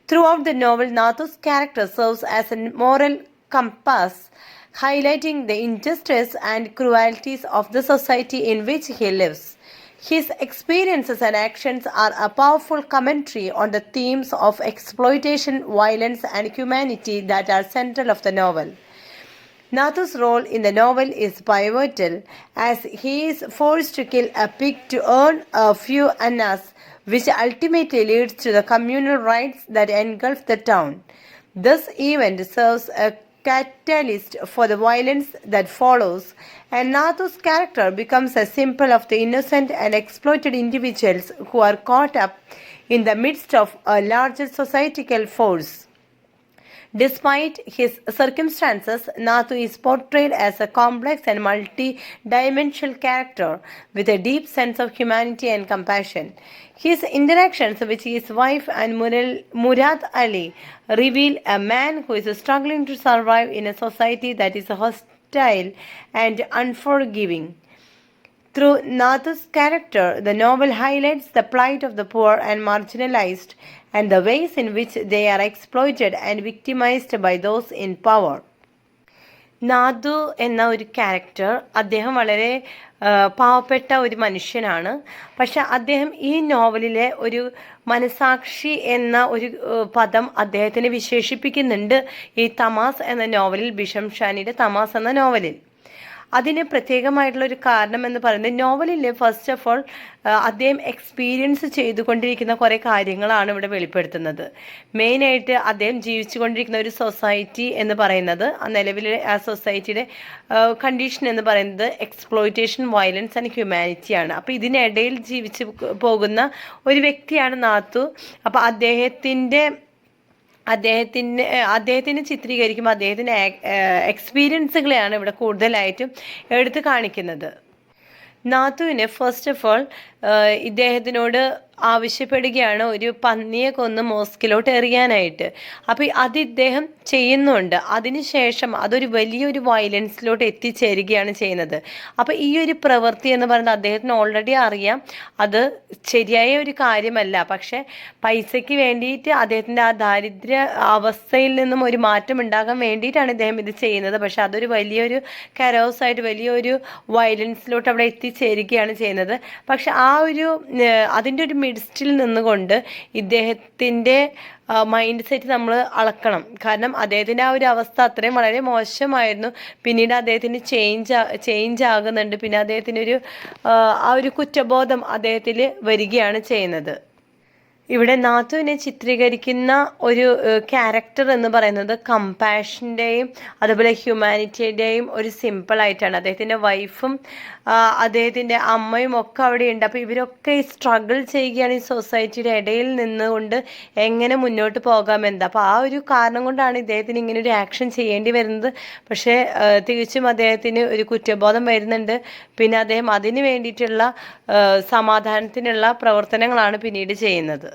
Throughout the novel, Nathu's character serves as a moral compass, highlighting the injustice and cruelties of the society in which he lives. His experiences and actions are a powerful commentary on the themes of exploitation, violence, and humanity that are central of the novel. Nathu's role in the novel is pivotal as he is forced to kill a pig to earn a few annas, which ultimately leads to the communal riots that engulf the town. This event serves a catalyst for the violence that follows, and Nathu's character becomes a symbol of the innocent and exploited individuals who are caught up in the midst of a larger societal force. Despite his circumstances, Nathu is portrayed as a complex and multi-dimensional character with a deep sense of humanity and compassion. His interactions with his wife and Murad Ali reveal a man who is struggling to survive in a society that is hostile and unforgiving. Through Nathu's character, the novel highlights the plight of the poor and marginalized and the ways in which they are exploited and victimized by those in power. Nathu എന്ന ഒരു character, അദ്ദേഹം വളരെ പാവപ്പെട്ട ഒരു മനുഷ്യനാണ്. പക്ഷെ അദ്ദേഹം ഈ നോവലിലെ ഒരു മനസാക്ഷി എന്ന ഒരു പദം അദ്ദേഹത്തിന് വിശേഷിപ്പിക്കുന്നുണ്ട് ഈ തമാസ് എന്ന നോവലിൽ, ബിഷം ഷാനിയുടെ തമാസ് എന്ന നോവലിൽ. അതിന് പ്രത്യേകമായിട്ടുള്ളൊരു കാരണം എന്ന് പറയുന്നത് നോവലിൽ ഫസ്റ്റ് ഓഫ് ഓൾ അദ്ദേഹം എക്സ്പീരിയൻസ് ചെയ്തുകൊണ്ടിരിക്കുന്ന കുറേ കാര്യങ്ങളാണ് ഇവിടെ വെളിപ്പെടുത്തുന്നത്. മെയിനായിട്ട് അദ്ദേഹം ജീവിച്ചുകൊണ്ടിരിക്കുന്ന ഒരു സൊസൈറ്റി എന്ന് പറയുന്നത്, ആ നിലവിലെ ആ സൊസൈറ്റിയുടെ കണ്ടീഷൻ എന്ന് പറയുന്നത് എക്സ്പ്ലോയിറ്റേഷൻ, വയലൻസ് ആൻഡ് ഹ്യൂമാനിറ്റിയാണ്. അപ്പോൾ ഇതിനിടയിൽ ജീവിച്ച് പോകുന്ന ഒരു വ്യക്തിയാണ് നാത്തു. അപ്പോൾ അദ്ദേഹത്തിന് ചിത്രീകരിക്കുമ്പോൾ അദ്ദേഹത്തിൻ്റെ എക്സ്പീരിയൻസുകളെയാണ് ഇവിടെ കൂടുതലായിട്ടും എടുത്ത് കാണിക്കുന്നത്. നാത്തുവിന് ഫസ്റ്റ് ഓഫ് ഓൾ ഇദ്ദേഹത്തിനോട് ആവശ്യപ്പെടുകയാണ് ഒരു പന്നിയെ കൊന്ന് മോസ്കിലോട്ട് എറിയാനായിട്ട്. അപ്പോൾ അത് ഇദ്ദേഹം ചെയ്യുന്നുണ്ട്. അതിനുശേഷം അതൊരു വലിയൊരു വയലൻസിലോട്ട് എത്തിച്ചേരുകയാണ് ചെയ്യുന്നത്. അപ്പോൾ ഈ ഒരു പ്രവൃത്തി എന്ന് പറയുന്നത് അദ്ദേഹത്തിന് ഓൾറെഡി അറിയാം അത് ശരിയായ ഒരു കാര്യമല്ല. പക്ഷേ പൈസയ്ക്ക് വേണ്ടിയിട്ട് അദ്ദേഹത്തിൻ്റെ ആ ദാരിദ്ര്യ അവസ്ഥയിൽ നിന്നും ഒരു മാറ്റം ഉണ്ടാകാൻ വേണ്ടിയിട്ടാണ് ഇദ്ദേഹം ഇത് ചെയ്യുന്നത്. പക്ഷെ അതൊരു വലിയൊരു കരോസായിട്ട് വലിയൊരു വയലൻസിലോട്ട് അവിടെ എത്തിച്ചേരുകയാണ് ചെയ്യുന്നത്. പക്ഷെ അതിൻ്റെ ഒരു മിഡ്സ്റ്റിൽ നിന്നുകൊണ്ട് ഇദ്ദേഹത്തിൻ്റെ മൈൻഡ് സെറ്റ് നമ്മൾ അളക്കണം. കാരണം അദ്ദേഹത്തിൻ്റെ ആ ഒരു അവസ്ഥ അത്രയും വളരെ മോശമായിരുന്നു. പിന്നീട് അദ്ദേഹത്തിന് ചേഞ്ച് ആകുന്നുണ്ട്. പിന്നെ അദ്ദേഹത്തിനൊരു ആ ഒരു കുറ്റബോധം അദ്ദേഹത്തിൽ വരികയാണ് ചെയ്യുന്നത്. ഇവിടെ നാത്തുവിനെ ചിത്രീകരിക്കുന്ന ഒരു ക്യാരക്ടർ എന്ന് പറയുന്നത് കമ്പാഷൻ്റെയും അതുപോലെ ഹ്യൂമാനിറ്റിയുടെയും ഒരു സിമ്പിളായിട്ടാണ്. അദ്ദേഹത്തിൻ്റെ വൈഫും അദ്ദേഹത്തിൻ്റെ അമ്മയും ഒക്കെ അവിടെയുണ്ട്. അപ്പോൾ ഇവരൊക്കെ ഈ സ്ട്രഗിൾ ചെയ്യുകയാണ് ഈ സൊസൈറ്റിയുടെ ഇടയിൽ നിന്നുകൊണ്ട് എങ്ങനെ മുന്നോട്ട് പോകാമെന്ന്. അപ്പോൾ ആ ഒരു കാരണം കൊണ്ടാണ് ഇദ്ദേഹത്തിന് ഇങ്ങനെ ഒരു ആക്ഷൻ ചെയ്യേണ്ടി വരുന്നത്. പക്ഷേ തികച്ചും അദ്ദേഹത്തിന് ഒരു കുറ്റബോധം വരുന്നുണ്ട്. പിന്നെ അദ്ദേഹം അതിന് വേണ്ടിയിട്ടുള്ള സമാധാനത്തിനുള്ള പ്രവർത്തനങ്ങളാണ് പിന്നീട് ചെയ്യുന്നത്.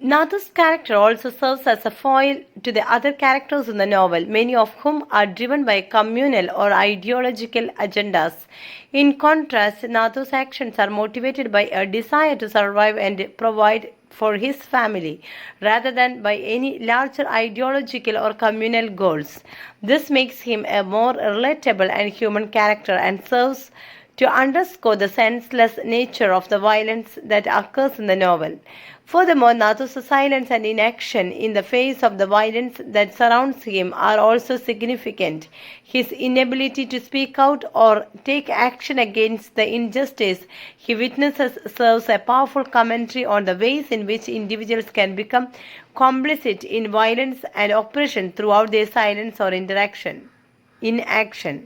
Nathu's character also serves as a foil to the other characters in the novel, many of whom are driven by communal or ideological agendas. In contrast, Nathu's actions are motivated by a desire to survive and provide for his family, rather than by any larger ideological or communal goals. This makes him a more relatable and human character and serves to underscore the senseless nature of the violence that occurs in the novel. Furthermore, Nathu's silence and inaction in the face of the violence that surrounds him are also significant. His inability to speak out or take action against the injustice he witnesses serves a powerful commentary on the ways in which individuals can become complicit in violence and oppression throughout their silence or inaction.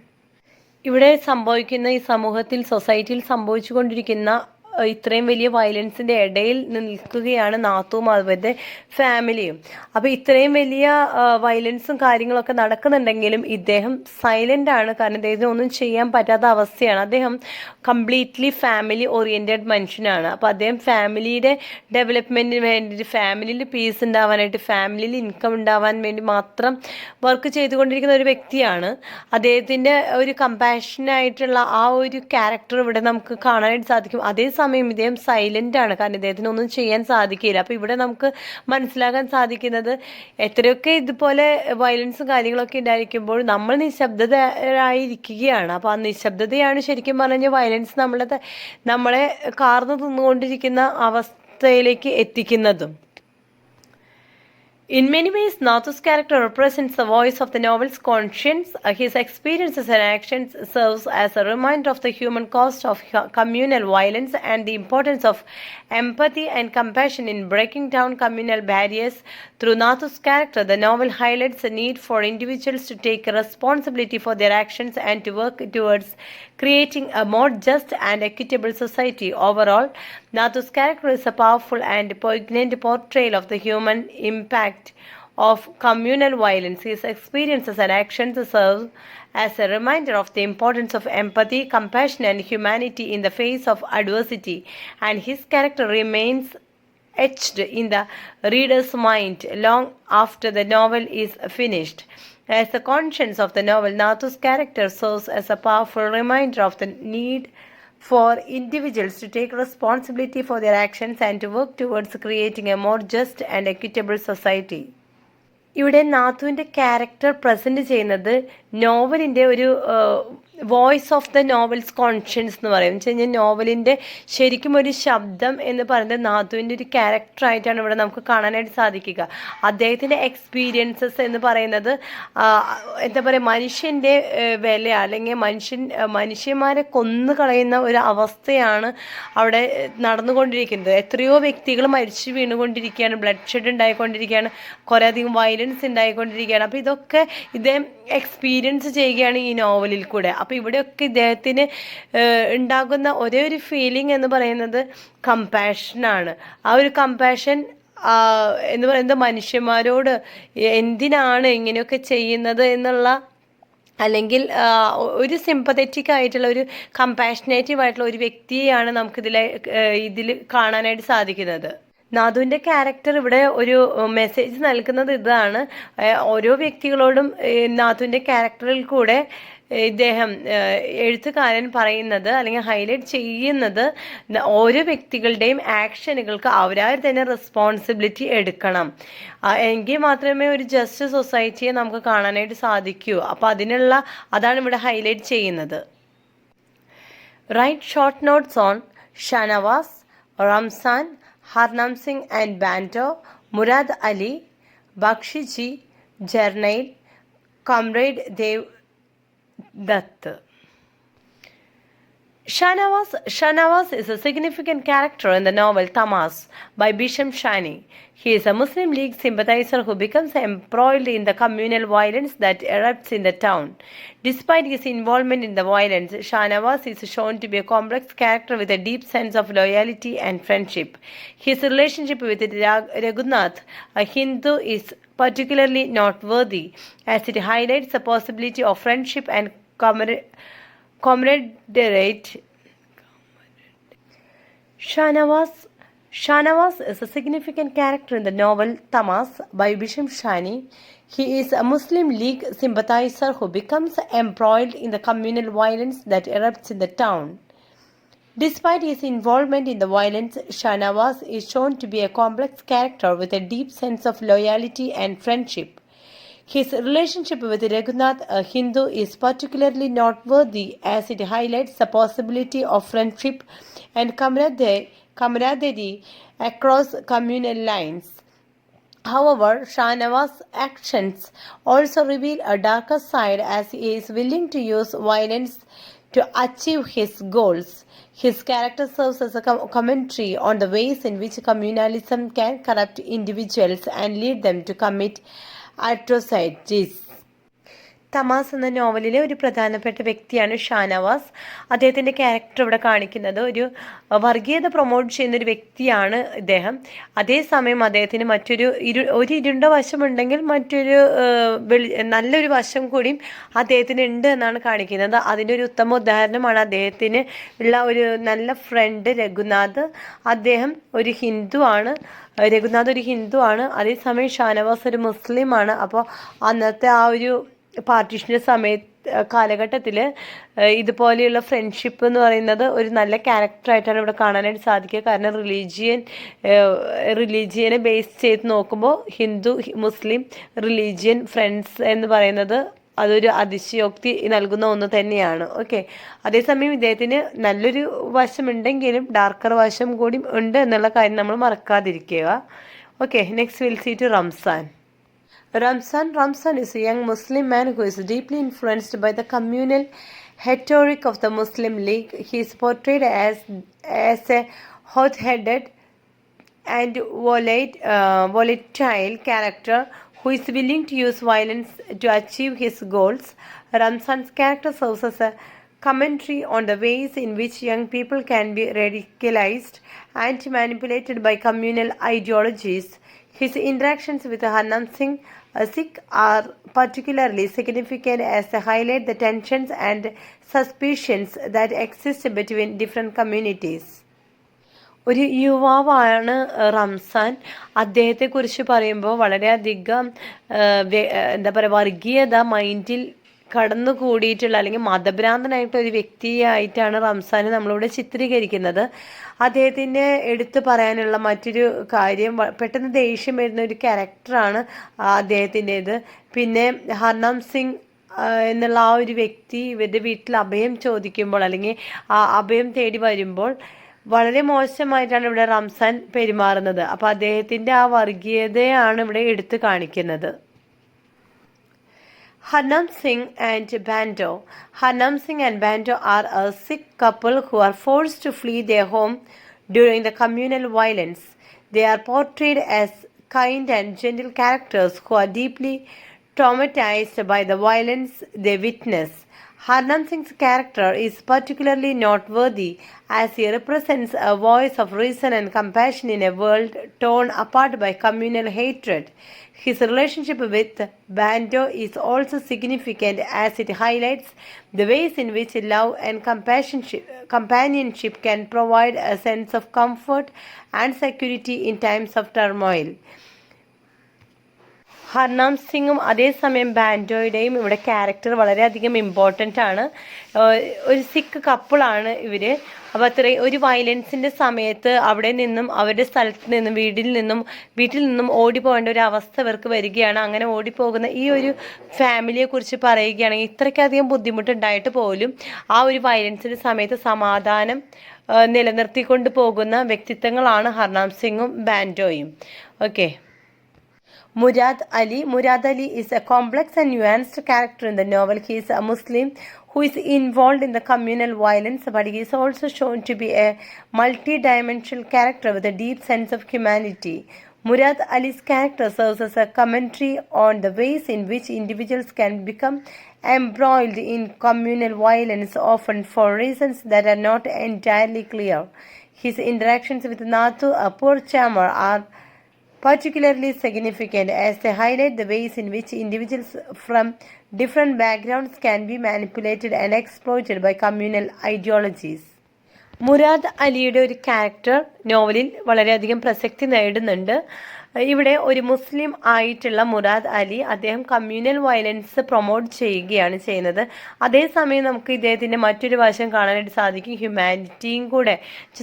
ഇവിടെ സംഭവിക്കുന്ന ഈ സമൂഹത്തിൽ സൊസൈറ്റിയിൽ സംഭവിച്ചുകൊണ്ടിരിക്കുന്ന ഇത്രയും വലിയ വയലൻസിൻ്റെ ഇടയിൽ നിൽക്കുകയാണ് നാത്തുവും അവരുടെ ഫാമിലിയും. അപ്പോൾ ഇത്രയും വലിയ വയലൻസും കാര്യങ്ങളൊക്കെ നടക്കുന്നുണ്ടെങ്കിലും ഇദ്ദേഹം സൈലൻ്റ് ആണ്. കാരണം ഇദ്ദേഹത്തിന് ഒന്നും ചെയ്യാൻ പറ്റാത്ത അവസ്ഥയാണ്. അദ്ദേഹം കംപ്ലീറ്റ്ലി ഫാമിലി ഓറിയൻറ്റഡ് മനുഷ്യനാണ്. അപ്പോൾ അദ്ദേഹം ഫാമിലിയുടെ ഡെവലപ്മെൻറ്റിന് വേണ്ടിയിട്ട്, ഫാമിലിയിൽ പീസ് ഉണ്ടാവാനായിട്ട്, ഫാമിലിയിൽ ഇൻകം ഉണ്ടാവാൻ വേണ്ടി മാത്രം വർക്ക് ചെയ്തുകൊണ്ടിരിക്കുന്ന ഒരു വ്യക്തിയാണ്. അദ്ദേഹത്തിൻ്റെ ഒരു കമ്പാഷനായിട്ടുള്ള ആ ഒരു ക്യാരക്ടർ ഇവിടെ നമുക്ക് കാണാനായിട്ട് സാധിക്കും. അതേസമയം ഇദ്ദേഹം സൈലൻ്റ് ആണ്. കാരണം ഇദ്ദേഹത്തിന് ഒന്നും ചെയ്യാൻ സാധിക്കില്ല. അപ്പോൾ ഇവിടെ നമുക്ക് മനസ്സിലാക്കാൻ സാധിക്കുന്നത് എത്രയൊക്കെ ഇതുപോലെ വയലൻസും കാര്യങ്ങളൊക്കെ ഉണ്ടായിരിക്കുമ്പോൾ നമ്മൾ നിശബ്ദരായിരിക്കുകയാണ്. അപ്പോൾ ആ നിശബ്ദതയാണ് ശരിക്കും പറഞ്ഞാൽ വയലൻസ് നമ്മളെ കാർന്നു തിന്നുകൊണ്ടിരിക്കുന്ന അവസ്ഥയിലേക്ക് എത്തിക്കുന്നതും. In many ways, Nathu's character represents the voice of the novel's conscience. His experiences and actions serves as a reminder of the human cost of communal violence and the importance of empathy and compassion in breaking down communal barriers. Through Nathu's character, the novel highlights the need for individuals to take responsibility for their actions and to work towards creating a more just and equitable society. Overall, Nathu's character is a powerful and poignant portrayal of the human impact of communal violence. His experiences and actions serve as a reminder of the importance of empathy, compassion, and humanity in the face of adversity, and his character remains etched in the reader's mind long after the novel is finished. As the conscience of the novel, Nathu's character serves as a powerful reminder of the need for individuals to take responsibility for their actions and to work towards creating a more just and equitable society. ഇവിടെ നാത്തുവിൻ്റെ character present ചെയ്യുന്നത് നോവലിൻ്റെ ഒരു voice of the novels conscience എന്ന് പറയും. എന്ന് വെച്ച് കഴിഞ്ഞാൽ നോവലിൻ്റെ ശരിക്കും ഒരു ശബ്ദം എന്ന് പറയുന്നത് നാത്തുവിൻ്റെ ഒരു ക്യാരക്ടറായിട്ടാണ് ഇവിടെ നമുക്ക് കാണാനായിട്ട് സാധിക്കുക. അദ്ദേഹത്തിൻ്റെ എക്സ്പീരിയൻസസ് എന്ന് പറയുന്നത് എന്താ പറയുക, മനുഷ്യൻ്റെ വില അല്ലെങ്കിൽ മനുഷ്യന്മാരെ കൊന്നു കളയുന്ന ഒരു അവസ്ഥയാണ് അവിടെ നടന്നുകൊണ്ടിരിക്കുന്നത്. എത്രയോ വ്യക്തികൾ മരിച്ചു വീണുകൊണ്ടിരിക്കുകയാണ്, ബ്ലഡ് ഷെഡ് ഉണ്ടായിക്കൊണ്ടിരിക്കുകയാണ്, കുറേ അധികം വയലൻസ് ഉണ്ടായിക്കൊണ്ടിരിക്കുകയാണ്. അപ്പോൾ ഇതൊക്കെ ഇദ്ദേഹം എക്സ്പീരിയൻസ് ചെയ്യുകയാണ് ഈ നോവലിൽ കൂടെ. അപ്പോൾ ഇവിടെയൊക്കെ ഇദ്ദേഹത്തിന് ഉണ്ടാകുന്ന ഒരേ ഒരു ഫീലിംഗ് എന്ന് പറയുന്നത് കമ്പാഷനാണ്. ആ ഒരു കമ്പാഷൻ എന്ന് പറയുന്നത് മനുഷ്യന്മാരോട് എന്തിനാണ് ഇങ്ങനെയൊക്കെ ചെയ്യുന്നത് എന്നുള്ള അല്ലെങ്കിൽ ഒരു സിമ്പതറ്റിക് ആയിട്ടുള്ള ഒരു കമ്പാഷനേറ്റീവ് ആയിട്ടുള്ള ഒരു വ്യക്തിയെയാണ് ഇതിൽ കാണാനായിട്ട് സാധിക്കുന്നത്. നാഥുവിൻ്റെ ക്യാരക്ടർ ഇവിടെ ഒരു മെസ്സേജ് നൽകുന്നത് ഇതാണ്. ഓരോ വ്യക്തികളോടും നാഥുവിൻ്റെ ക്യാരക്ടറിൽ കൂടെ ഇദ്ദേഹം എഴുത്തുകാരൻ പറയുന്നത് അല്ലെങ്കിൽ ഹൈലൈറ്റ് ചെയ്യുന്നത് ഓരോ വ്യക്തികളുടെയും ആക്ഷനുകൾക്ക് അവരായി തന്നെ റെസ്പോൺസിബിലിറ്റി എടുക്കണം. എങ്കിൽ മാത്രമേ ഒരു ജസ്റ്റ് സൊസൈറ്റിയെ നമുക്ക് കാണാനായിട്ട് സാധിക്കൂ. അപ്പോൾ അതാണ് ഇവിടെ ഹൈലൈറ്റ് ചെയ്യുന്നത്. Write short notes on Shahnawaz, Ramzan, Harnam Singh and Bando, Murad Ali, Bakshiji, Jarnail, comrade Dev Dutt. Shanawaz is a significant character in the novel Tamas by Bisham Shani. He is a Muslim League sympathizer who becomes embroiled in the communal violence that erupts in the town. Despite his involvement in the violence, Shanawaz is shown to be a complex character with a deep sense of loyalty and friendship. His relationship with Raghunath, a Hindu, is particularly noteworthy as it highlights the possibility of friendship and comradeship. Shanawaz is a significant character in the novel Tamas by Bisham Shani. He is a Muslim League sympathizer who becomes embroiled in the communal violence that erupts in the town. Despite his involvement in the violence, Shanawaz is shown to be a complex character with a deep sense of loyalty and friendship. His relationship with Raghunath, a Hindu, is particularly noteworthy as it highlights the possibility of friendship and camaraderie across communal lines. However, Shanawaz's actions also reveal a darker side as he is willing to use violence to achieve his goals. His character serves as a commentary on the ways in which communalism can corrupt individuals and lead them to commit atrocities. തമാസ് എന്ന നോവലിലെ ഒരു പ്രധാനപ്പെട്ട വ്യക്തിയാണ് ഷാനവാസ്. അദ്ദേഹത്തിൻ്റെ character ഇവിടെ കാണിക്കുന്നത് ഒരു വർഗീയത പ്രൊമോട്ട് ചെയ്യുന്നൊരു വ്യക്തിയാണ് ഇദ്ദേഹം. അതേസമയം അദ്ദേഹത്തിന് ഒരു ഇരുണ്ട വശമുണ്ടെങ്കിൽ മറ്റൊരു നല്ലൊരു വശം കൂടിയും അദ്ദേഹത്തിന് ഉണ്ട് എന്നാണ് കാണിക്കുന്നത്. അതിൻ്റെ ഒരു ഉത്തമ ഉദാഹരണമാണ് അദ്ദേഹത്തിന് ഉള്ള ഒരു നല്ല ഫ്രണ്ട് രഘുനാഥ്. അദ്ദേഹം ഒരു ഹിന്ദുവാണ്. അതേസമയം ഷാനവാസ് ഒരു മുസ്ലിമാണ്. അപ്പോൾ അന്നത്തെ ആ ഒരു പാർട്ടീഷൻ്റെ കാലഘട്ടത്തിൽ ഇതുപോലെയുള്ള ഫ്രണ്ട്ഷിപ്പ് എന്ന് പറയുന്നത് ഒരു നല്ല ക്യാരക്ടറായിട്ടാണ് ഇവിടെ കാണാനായിട്ട് സാധിക്കുക. കാരണം റിലീജിയനെ ബേസ് ചെയ്ത് നോക്കുമ്പോൾ ഹിന്ദു മുസ്ലിം റിലീജിയൻ ഫ്രണ്ട്സ് എന്ന് പറയുന്നത് അതൊരു അതിശയോക്തി നൽകുന്ന ഒന്ന് തന്നെയാണ്. ഓക്കെ, അതേസമയം ഇദ്ദേഹത്തിന് നല്ലൊരു വശമുണ്ടെങ്കിലും ഡാർക്കർ വശം കൂടി ഉണ്ട് എന്നുള്ള കാര്യം നമ്മൾ മറക്കാതിരിക്കുക. Okay, next will see to Ramzan. Ramzan is a young Muslim man who is deeply influenced by the communal rhetoric of the Muslim League. He is portrayed as a hot-headed and volatile character who is willing to use violence to achieve his goals. Ramzan's character serves as a commentary on the ways in which young people can be radicalized and manipulated by communal ideologies. His interactions with Harnaam Singh, a Sikh, are particularly significant as they highlight the tensions and suspicions that exist between different communities. ഒരു യുവാവാണ് റംസാൻ. അദ്ദേഹത്തെക്കുറിച്ച് പറയുമ്പോൾ വളരെയധികം വർഗീയത മൈൻഡിൽ കടന്നുകൂടിയിട്ടുള്ള അല്ലെങ്കിൽ മതഭ്രാന്തനായിട്ടുള്ള ഒരു വ്യക്തിയായിട്ടാണ് റംസാനെ നമ്മളിവിടെ ചിത്രീകരിക്കുന്നത്. അദ്ദേഹത്തിന് എടുത്തു പറയാനുള്ള മറ്റൊരു കാര്യം, പെട്ടെന്ന് ദേഷ്യം വരുന്ന ഒരു ക്യാരക്ടറാണ് അദ്ദേഹത്തിൻ്റേത്. പിന്നെ ഹർനാം സിംഗ് എന്നുള്ള ആ ഒരു വ്യക്തി ഇവരുടെ വീട്ടിൽ അഭയം ചോദിക്കുമ്പോൾ അല്ലെങ്കിൽ അഭയം തേടി വരുമ്പോൾ വളരെ മോശമായിട്ടാണ് ഇവിടെ റംസാൻ പെരുമാറുന്നത്. അപ്പോൾ അദ്ദേഹത്തിൻ്റെ ആ വർഗീയതയാണ് ഇവിടെ എടുത്തു കാണിക്കുന്നത്. Harnaam Singh and Bando are a Sikh couple who are forced to flee their home during the communal violence. They are portrayed as kind and gentle characters who are deeply traumatized by the violence they witness. Harnam Singh's character is particularly noteworthy as he represents a voice of reason and compassion in a world torn apart by communal hatred. His relationship with Bando is also significant as it highlights the ways in which love and companionship can provide a sense of comfort and security in times of turmoil. ഹർനാം സിംഗും അതേസമയം ബാൻഡോയുടെയും ഇവിടെ character വളരെയധികം important ആണ്. ഒരു സിഖ് കപ്പിളാണ് ഇവർ. അപ്പോൾ അത്രയും ഒരു വയലൻസിൻ്റെ സമയത്ത് അവിടെ നിന്നും അവരുടെ സ്ഥലത്ത് നിന്നും വീട്ടിൽ നിന്നും ഓടിപ്പോകേണ്ട ഒരു അവസ്ഥ ഇവർക്ക് വരികയാണ്. അങ്ങനെ ഓടിപ്പോകുന്ന ഈ ഒരു ഫാമിലിയെക്കുറിച്ച് പറയുകയാണെങ്കിൽ ഇത്രയ്ക്കധികം ബുദ്ധിമുട്ടുണ്ടായിട്ട് പോലും ആ ഒരു വയലൻസിൻ്റെ സമയത്ത് സമാധാനം നിലനിർത്തിക്കൊണ്ട് പോകുന്ന വ്യക്തിത്വങ്ങളാണ് ഹർനാം സിംഗും ബാൻഡോയും. Okay. Murad Ali is a complex and nuanced character in the novel. He is a Muslim who is involved in the communal violence, but he is also shown to be a multi-dimensional character with a deep sense of humanity. Murad Ali's character serves as a commentary on the ways in which individuals can become embroiled in communal violence, often for reasons that are not entirely clear. His interactions with Nathu, a poor charmer, are particularly significant as they highlight the ways in which individuals from different backgrounds can be manipulated and exploited by communal ideologies. മുരാദ് അലിയുടെ ഒരു character നോവലിൽ വളരെയധികം പ്രസക്തി നേടുന്നുണ്ട്. ഇവിടെ ഒരു മുസ്ലിം ആയിട്ടുള്ള മുരാദ് അലി അദ്ദേഹം communal violence promote ചെയ്യുകയാണ് ചെയ്യുന്നത്. അതേസമയം നമുക്ക് ഇദ്ദേഹത്തിൻ്റെ മറ്റൊരു വശം കാണാനായിട്ട് സാധിക്കും. ഹ്യൂമാനിറ്റിയും കൂടെ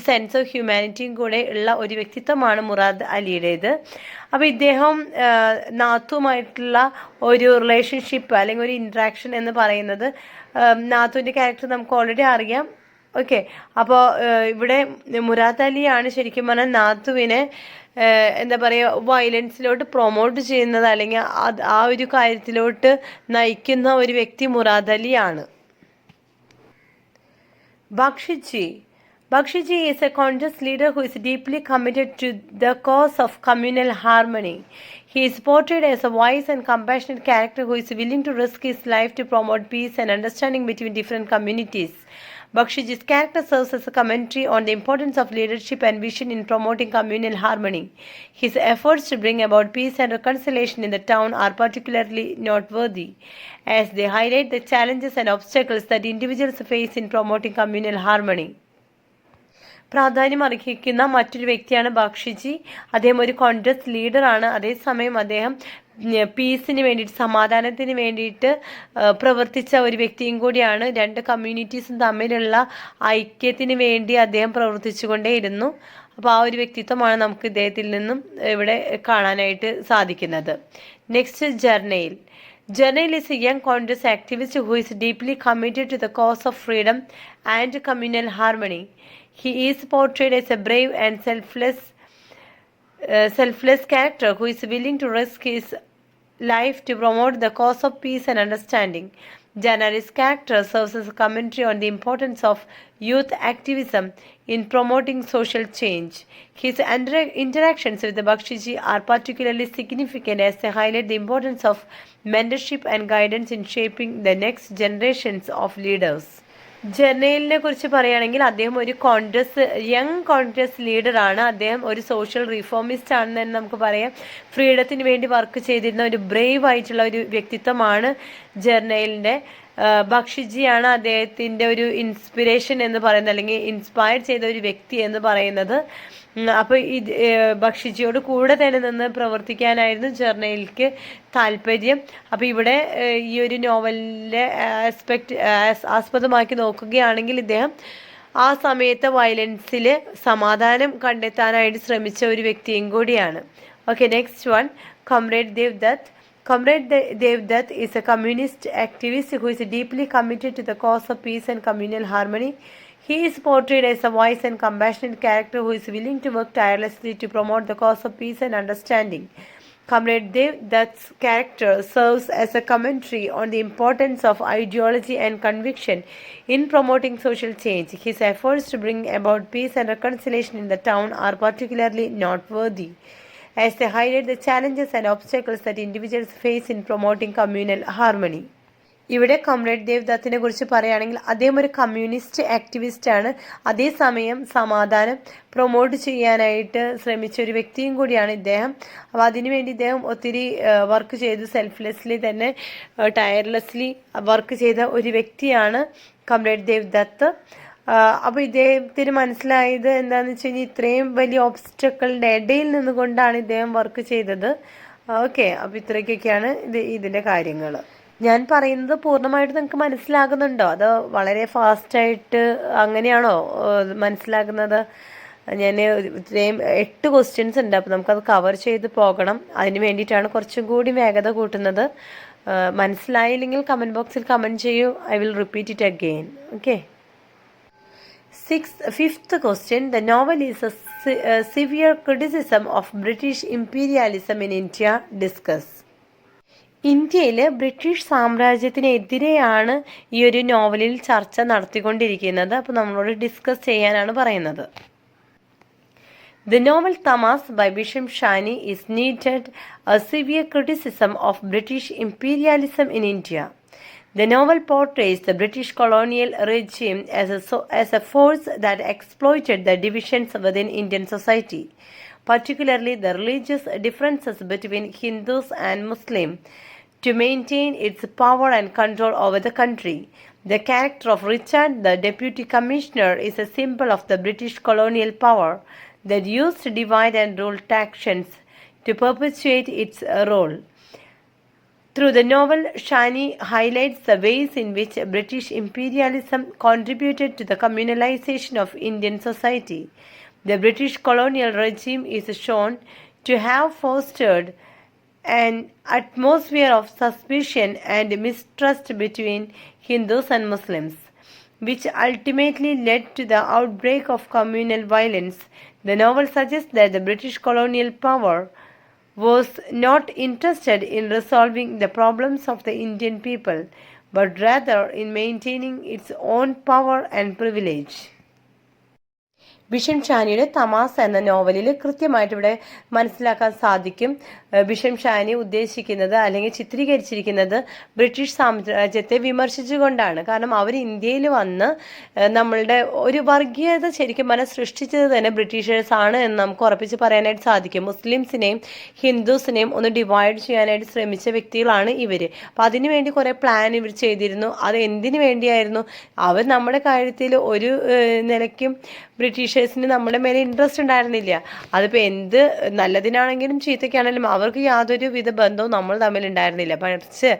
സെൻസ് ഓഫ് ഹ്യൂമാനിറ്റിയും കൂടെ ഉള്ള ഒരു വ്യക്തിത്വമാണ് മുരാദ് അലിയുടേത്. അപ്പോൾ ഇദ്ദേഹം നാത്തുമായിട്ടുള്ള ഒരു റിലേഷൻഷിപ്പ് അല്ലെങ്കിൽ ഒരു ഇൻട്രാക്ഷൻ എന്ന് പറയുന്നത് നാത്തുവിൻ്റെ ക്യാരക്ടർ നമുക്ക് ഓൾറെഡി അറിയാം. ഓക്കെ. അപ്പോൾ ഇവിടെ മുരാദ് അലിയാണ് ശരിക്കും പറഞ്ഞാൽ നാത്തുവിനെ എന്താ പറയുക വയലൻസിലോട്ട് പ്രൊമോട്ട് ചെയ്യുന്നത് അല്ലെങ്കിൽ ആ ഒരു കാര്യത്തിലോട്ട് നയിക്കുന്ന ഒരു വ്യക്തി മുരാദ് അലിയാണ്. Bakshiji is a conscious leader who is deeply committed to the cause of communal harmony. He is portrayed as a wise and compassionate character who is willing to risk his life to promote peace and understanding between different communities. Bakshiji's character serves as a commentary on the importance of leadership and vision in promoting communal harmony. His efforts to bring about peace and reconciliation in the town are particularly noteworthy, as they highlight the challenges and obstacles that individuals face in promoting communal harmony. പ്രാധാന്യം അർഹിക്കുന്ന മറ്റൊരു വ്യക്തിയാണ് ബക്ഷിജി. അദ്ദേഹം ഒരു കോൺഗ്രസ് ലീഡറാണ്. അതേസമയം അദ്ദേഹം പീസിന് വേണ്ടിയിട്ട് സമാധാനത്തിന് വേണ്ടിയിട്ട് പ്രവർത്തിച്ച ഒരു വ്യക്തിയും കൂടിയാണ്. രണ്ട് കമ്മ്യൂണിറ്റീസും തമ്മിലുള്ള ഐക്യത്തിന് വേണ്ടി അദ്ദേഹം പ്രവർത്തിച്ചുകൊണ്ടേയിരുന്നു. അപ്പോൾ ആ ഒരു വ്യക്തിത്വമാണ് നമുക്ക് ഇദ്ദേഹത്തിൽ നിന്നും ഇവിടെ കാണാനായിട്ട് സാധിക്കുന്നത്. Next Jarnail. Jarnail is a young Congress activist who is deeply committed to the cause of freedom and communal harmony. He is portrayed as a brave and selfless character who is willing to risk his life to promote the cause of peace and understanding. Jarnail's character serves as a commentary on the importance of youth activism in promoting social change. His interactions with the Bakshiji are particularly significant as they highlight the importance of mentorship and guidance in shaping the next generations of leaders. ജർണയിലിനെ കുറിച്ച് പറയുകയാണെങ്കിൽ അദ്ദേഹം ഒരു young Congress ലീഡറാണ്. അദ്ദേഹം ഒരു social reformist ആണെന്ന് തന്നെ നമുക്ക് പറയാം. ഫ്രീഡത്തിന് വേണ്ടി വർക്ക് ചെയ്തിരുന്ന ഒരു ബ്രേവ് ആയിട്ടുള്ള ഒരു വ്യക്തിത്വമാണ് ജർണയിലിൻ്റെ. ബക്ഷിജിയാണ് അദ്ദേഹത്തിൻ്റെ ഒരു ഇൻസ്പിറേഷൻ എന്ന് പറയുന്നത് അല്ലെങ്കിൽ ഇൻസ്പയർ ചെയ്ത ഒരു വ്യക്തി എന്ന് പറയുന്നത്. അപ്പോൾ ഇത് ബക്ഷിജിയോട് കൂടെ തന്നെ നിന്ന് പ്രവർത്തിക്കാനായിരുന്നു ജർണയിൽക്ക് താല്പര്യം. അപ്പോൾ ഇവിടെ ഈ ഒരു നോവലിലെ ആസ്പദമാക്കി നോക്കുകയാണെങ്കിൽ ഇദ്ദേഹം ആ സമയത്തെ വയലൻസിൽ സമാധാനം കണ്ടെത്താനായിട്ട് ശ്രമിച്ച ഒരു വ്യക്തിയും കൂടിയാണ്. Okay. Next one, Comrade Devdutt. Comrade Devdutt is a communist activist who is deeply committed to the cause of peace and communal harmony. He is portrayed as a wise and compassionate character who is willing to work tirelessly to promote the cause of peace and understanding. Comrade Devdutt's character serves as a commentary on the importance of ideology and conviction in promoting social change. His efforts to bring about peace and reconciliation in the town are particularly noteworthy, as they highlight the challenges and obstacles that individuals face in promoting communal harmony. ഇവിടെ കമ്രേഡ് ദേവ്ദത്തിനെ കുറിച്ച് പറയുകയാണെങ്കിൽ അദ്ദേഹം ഒരു communist ആക്ടിവിസ്റ്റാണ്. അതേസമയം സമാധാനം promote ചെയ്യാനായിട്ട് ശ്രമിച്ച ഒരു വ്യക്തിയും കൂടിയാണ് ഇദ്ദേഹം. അപ്പോൾ അതിനുവേണ്ടി ഇദ്ദേഹം ഒത്തിരി വർക്ക് ചെയ്ത് സെൽഫ്ലെസ്ലി തന്നെ ടയർലെസ്ലി വർക്ക് ചെയ്ത ഒരു വ്യക്തിയാണ് കമ്രേഡ് ദേവ്ദത്ത്. അപ്പോൾ ഇദ്ദേഹത്തിന് മനസ്സിലായത് എന്താണെന്ന് വെച്ച് കഴിഞ്ഞാൽ ഇത്രയും വലിയ ഓബ്സ്റ്റക്കിളിൻ്റെ ഇടയിൽ നിന്നുകൊണ്ടാണ് ഇദ്ദേഹം വർക്ക് ചെയ്തത്. ഓക്കെ, അപ്പോൾ ഇത്രയ്ക്കൊക്കെയാണ് ഇതിൻ്റെ കാര്യങ്ങൾ. ഞാൻ പറയുന്നത് പൂർണ്ണമായിട്ട് നിങ്ങൾക്ക് മനസ്സിലാകുന്നുണ്ടോ, അതോ വളരെ ഫാസ്റ്റായിട്ട് അങ്ങനെയാണോ മനസ്സിലാകുന്നത്? ഞാൻ ഇത്രയും 8 ക്വസ്റ്റ്യൻസ് ഉണ്ട്, അപ്പോൾ നമുക്കത് കവർ ചെയ്ത് പോകണം. അതിന് വേണ്ടിയിട്ടാണ് കുറച്ചും കൂടി വേഗത കൂട്ടുന്നത്. മനസ്സിലായില്ലെങ്കിൽ കമൻറ്റ് ബോക്സിൽ കമൻറ്റ് ചെയ്യൂ. I will repeat it again. Okay. Fifth question. The novel is a severe criticism of British imperialism in India. Discuss. ഇന്ത്യയിൽ ബ്രിട്ടീഷ് സാമ്രാജ്യത്തിനെതിരെയാണ് ഈ ഒരു നോവലിൽ ചർച്ച നടത്തിക്കൊണ്ടിരിക്കുന്നത്. അപ്പോൾ നമ്മളോട് ഡിസ്കസ് ചെയ്യാനാണ് പറയുന്നത്. The novel Tamas by Bisham Shani is needed a severe criticism of British imperialism in India. The novel portrays the British colonial regime as a force that exploited the divisions within Indian society, particularly the religious differences between Hindus and Muslims, to maintain its power and control over the country. The character of Richard, the Deputy Commissioner, is a symbol of the British colonial power that used divide and rule tactics to perpetuate its role. Through the novel, Shani highlights the ways in which British imperialism contributed to the communalization of Indian society. The British colonial regime is shown to have fostered an atmosphere of suspicion and mistrust between Hindus and Muslims, which ultimately led to the outbreak of communal violence. The novel suggests that the British colonial power was not interested in resolving the problems of the Indian people, but rather in maintaining its own power and privilege. ബിഷം ഷാനിയുടെ തമാസ് എന്ന നോവലിൽ കൃത്യമായിട്ട് ഇവിടെ മനസ്സിലാക്കാൻ സാധിക്കും. ബിഷം ഷാനി ഉദ്ദേശിക്കുന്നത് അല്ലെങ്കിൽ ചിത്രീകരിച്ചിരിക്കുന്നത് British സാമ്രാജ്യത്തെ വിമർശിച്ചുകൊണ്ടാണ്. കാരണം അവർ ഇന്ത്യയിൽ വന്ന് നമ്മളുടെ ഒരു വർഗീയത ശരിക്കും സൃഷ്ടിച്ചത് തന്നെ ബ്രിട്ടീഷേഴ്സ് ആണ് എന്ന് നമുക്ക് ഉറപ്പിച്ച് പറയാനായിട്ട് സാധിക്കും. മുസ്ലിംസിനെയും ഹിന്ദുസിനെയും ഒന്ന് ഡിവൈഡ് ചെയ്യാനായിട്ട് ശ്രമിച്ച വ്യക്തികളാണ് ഇവർ. അപ്പം അതിനുവേണ്ടി കുറേ പ്ലാൻ ഇവർ ചെയ്തിരുന്നു. അത് എന്തിനു വേണ്ടിയായിരുന്നു? അവർ നമ്മുടെ കാര്യത്തിൽ ഒരു നിലയ്ക്കും ബ്രിട്ടീഷേഴ്സിന് നമ്മുടെ മേലെ ഇൻട്രസ്റ്റ് ഉണ്ടായിരുന്നില്ല. അതിപ്പോൾ എന്ത് നല്ലതിനാണെങ്കിലും ചീത്തയ്ക്കാണെങ്കിലും അവർക്ക് യാതൊരു വിധ ബന്ധവും നമ്മൾ തമ്മിൽ ഉണ്ടായിരുന്നില്ല. പക്ഷേ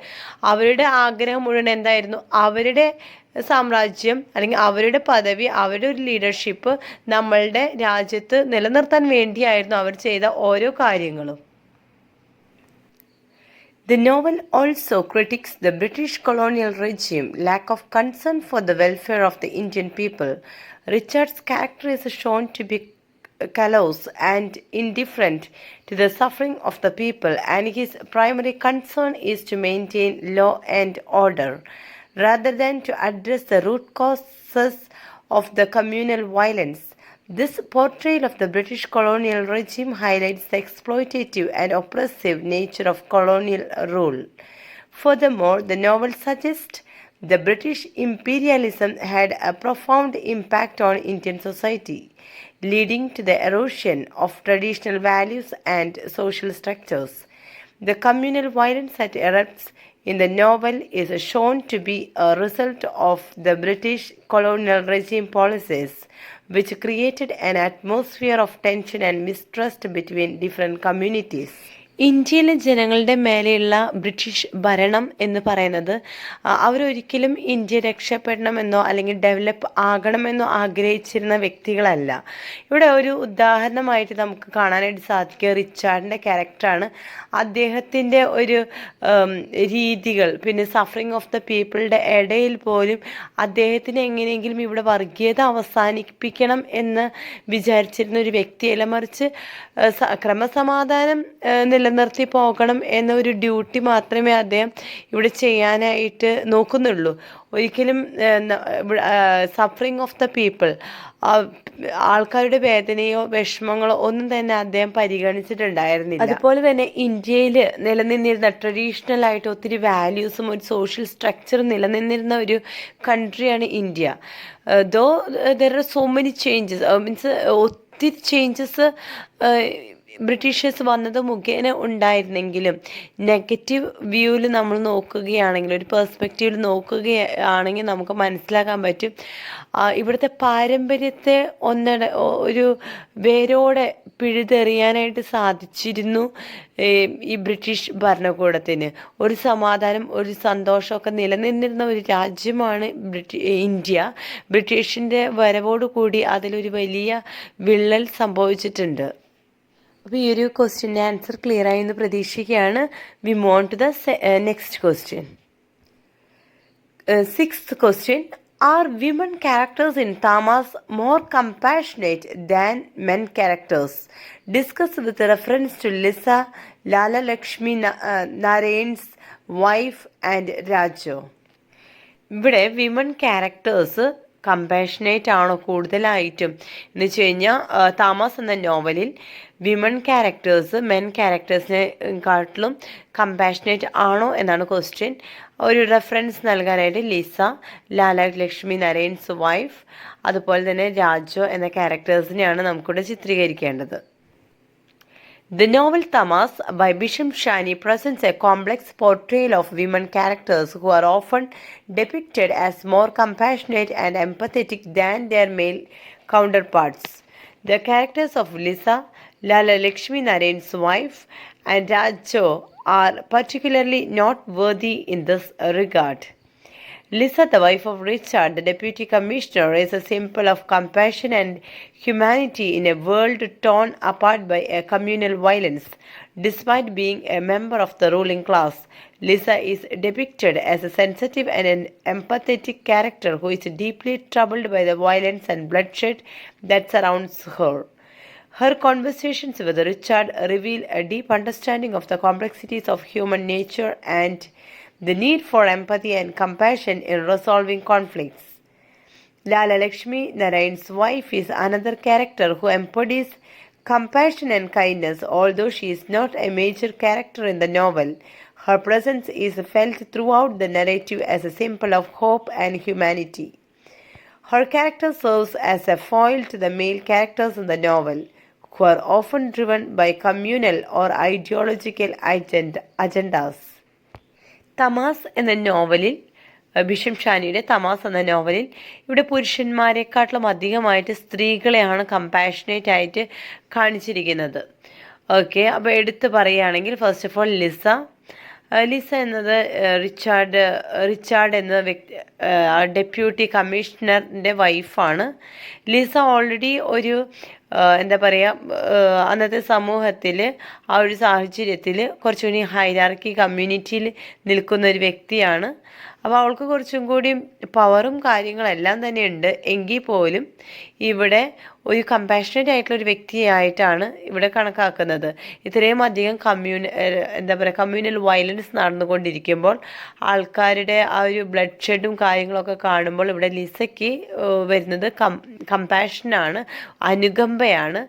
അവരുടെ ആഗ്രഹം മുഴുവൻ എന്തായിരുന്നു? അവരുടെ സാമ്രാജ്യം അല്ലെങ്കിൽ അവരുടെ പദവി, അവരുടെ ഒരു ലീഡർഷിപ്പ് നമ്മളുടെ രാജ്യത്ത് നിലനിർത്താൻ വേണ്ടിയായിരുന്നു അവർ ചെയ്ത ഓരോ കാര്യങ്ങളും. The novel also critiques the British colonial regime lack of concern for the welfare of the Indian people. Richard's character is shown to be callous and indifferent to the suffering of the people, and his primary concern is to maintain law and order, rather than to address the root causes of the communal violence. This portrayal of the British colonial regime highlights the exploitative and oppressive nature of colonial rule. Furthermore, the novel suggests the British imperialism had a profound impact on Indian society, leading to the erosion of traditional values and social structures. The communal violence that erupts in the novel is shown to be a result of the British colonial regime policies, which created an atmosphere of tension and mistrust between different communities. ഇന്ത്യയിലെ ജനങ്ങളുടെ മേലെയുള്ള British ഭരണം എന്ന് പറയുന്നത് അവരൊരിക്കലും India രക്ഷപ്പെടണമെന്നോ അല്ലെങ്കിൽ develop ആകണമെന്നോ ആഗ്രഹിച്ചിരുന്ന വ്യക്തികളല്ല. ഇവിടെ ഒരു ഉദാഹരണമായിട്ട് നമുക്ക് കാണാനായിട്ട് സാധിക്കുക റിച്ചാർഡിൻ്റെ ക്യാരക്ടറാണ്. അദ്ദേഹത്തിൻ്റെ ഒരു രീതികൾ, പിന്നെ സഫറിങ് ഓഫ് ദ പീപ്പിളുടെ ഇടയിൽ പോലും അദ്ദേഹത്തിന് എങ്ങനെയെങ്കിലും ഇവിടെ വർഗീയത അവസാനിപ്പിക്കണം എന്ന് വിചാരിച്ചിരുന്ന ഒരു വ്യക്തിയല്ല, മറിച്ച് ക്രമസമാധാനം നിലനിർത്തി പോകണം എന്നൊരു ഡ്യൂട്ടി മാത്രമേ അദ്ദേഹം ഇവിടെ ചെയ്യാനായിട്ട് നോക്കുന്നുള്ളൂ. ഒരിക്കലും സഫറിങ് ഓഫ് ദ പീപ്പിൾ, ആൾക്കാരുടെ വേദനയോ വിഷമങ്ങളോ ഒന്നും തന്നെ അദ്ദേഹം പരിഗണിച്ചിട്ടുണ്ടായിരുന്നില്ല. അതുപോലെ തന്നെ ഇന്ത്യയിൽ നിലനിന്നിരുന്ന ട്രഡീഷണൽ ആയിട്ട് ഒത്തിരി വാല്യൂസും ഒരു സോഷ്യൽ സ്ട്രക്ചറും നിലനിന്നിരുന്ന ഒരു കൺട്രിയാണ് India. Though there are so many changes, means ഒത്തിരി ചേഞ്ചസ് ബ്രിട്ടീഷേഴ്സ് വന്നത് മുഖേന ഉണ്ടായിരുന്നെങ്കിലും നെഗറ്റീവ് വ്യൂവിൽ നമ്മൾ നോക്കുകയാണെങ്കിൽ, ഒരു പെർസ്പെക്റ്റീവിൽ നോക്കുകയാണെങ്കിൽ നമുക്ക് മനസ്സിലാക്കാൻ പറ്റും ഇവിടുത്തെ പാരമ്പര്യത്തെ ഒരു വേരോടെ പിഴുതെറിയാനായിട്ട് സാധിച്ചിരുന്നു ഈ ബ്രിട്ടീഷ് ഭരണകൂടത്തിന്. ഒരു സമാധാനം, ഒരു സന്തോഷമൊക്കെ നിലനിന്നിരുന്ന ഒരു രാജ്യമാണ് ഇന്ത്യ. ബ്രിട്ടീഷിൻ്റെ വരവോടുകൂടി അതിലൊരു വലിയ വിള്ളൽ സംഭവിച്ചിട്ടുണ്ട്. അപ്പോൾ ഈ ഒരു ക്വസ്റ്റ്യൻ്റെ ആൻസർ ക്ലിയർ ആയി എന്ന് പ്രതീക്ഷിക്കുകയാണ്. We move on to the next question. Sixth question. Are women characters in Tamas more compassionate than men characters? Discuss with reference to Lisa, Lala Lakshmi Narayan's wife and Rajo. ഇവിടെ women characters compassionate ആണോ കൂടുതലായിട്ടും എന്ന് വെച്ച് കഴിഞ്ഞാൽ താമസ് എന്ന നോവലിൽ women characters men ക്യാരക്ടേഴ്സിനെക്കാട്ടിലും compassionate ആണോ എന്നാണ് ക്വസ്റ്റ്യൻ. ഒരു റെഫറൻസ് നൽകാനായിട്ട് ലിസ, ലാല ലക്ഷ്മി നരേൻസ് വൈഫ്, അതുപോലെ തന്നെ രാജോ എന്ന ക്യാരക്ടേഴ്സിനെയാണ് നമുക്കിവിടെ ചിത്രീകരിക്കേണ്ടത്. The novel Tamas by Bisham Shani presents a complex portrayal of women characters who are often depicted as more compassionate and empathetic than their male counterparts. The characters of Lisa, Lala Lakshmi Narayan's wife, and Rajo are particularly noteworthy in this regard. Lisa, the wife of Richard, the deputy commissioner, is a symbol of compassion and humanity in a world torn apart by a communal violence. Despite being a member of the ruling class, Lisa is depicted as a sensitive and an empathetic character who is deeply troubled by the violence and bloodshed that surrounds her. Her conversations with Richard reveal a deep understanding of the complexities of human nature and the need for empathy and compassion in resolving conflicts. Lala Lakshmi Narayan's wife is another character who embodies compassion and kindness. Although she is not a major character in the novel, her presence is felt throughout the narrative as a symbol of hope and humanity. Her character serves as a foil to the male characters in the novel, who are often driven by communal or ideological agendas. തമാസ് എന്ന നോവലിൽ, ബിഷം ഷാനിയുടെ തമാസ് എന്ന നോവലിൽ ഇവിടെ പുരുഷന്മാരെക്കാട്ടിലും അധികമായിട്ട് സ്ത്രീകളെയാണ് compassionate ആയിട്ട് കാണിച്ചിരിക്കുന്നത്. Okay, അപ്പോൾ എടുത്ത് പറയുകയാണെങ്കിൽ ഫസ്റ്റ് ഓഫ് ഓൾ ലിസ എന്നത് റിച്ചാർഡ് എന്ന വ്യക്തി ഡെപ്യൂട്ടി കമ്മീഷണറിൻ്റെ വൈഫാണ്. ലിസ ഓൾറെഡി ഒരു എന്താ പറയുക, അന്നത്തെ സമൂഹത്തിൽ ആ ഒരു സാഹചര്യത്തിൽ കുറച്ചുകൂടി ഹൈറാർക്കി കമ്മ്യൂണിറ്റിയിൽ നിൽക്കുന്ന ഒരു വ്യക്തിയാണ്. അപ്പോൾ അവൾക്ക് കുറച്ചും കൂടി പവറും കാര്യങ്ങളെല്ലാം തന്നെ ഉണ്ട്. എങ്കിൽ പോലും ഇവിടെ ഒരു കമ്പാഷനേറ്റ് ആയിട്ടുള്ള ഒരു വ്യക്തിയായിട്ടാണ് ഇവിടെ കണക്കാക്കുന്നത്. ഇത്രയും അധികം കമ്മ്യൂണൽ വയലൻസ് നടന്നുകൊണ്ടിരിക്കുമ്പോൾ ആൾക്കാരുടെ ആ ഒരു ബ്ലഡ് ഷെഡും കാര്യങ്ങളൊക്കെ കാണുമ്പോൾ ഇവിടെ ലിസയ്ക്ക് വരുന്നത് കമ്പാഷനാണ്, അനുകമ്പയാണ്.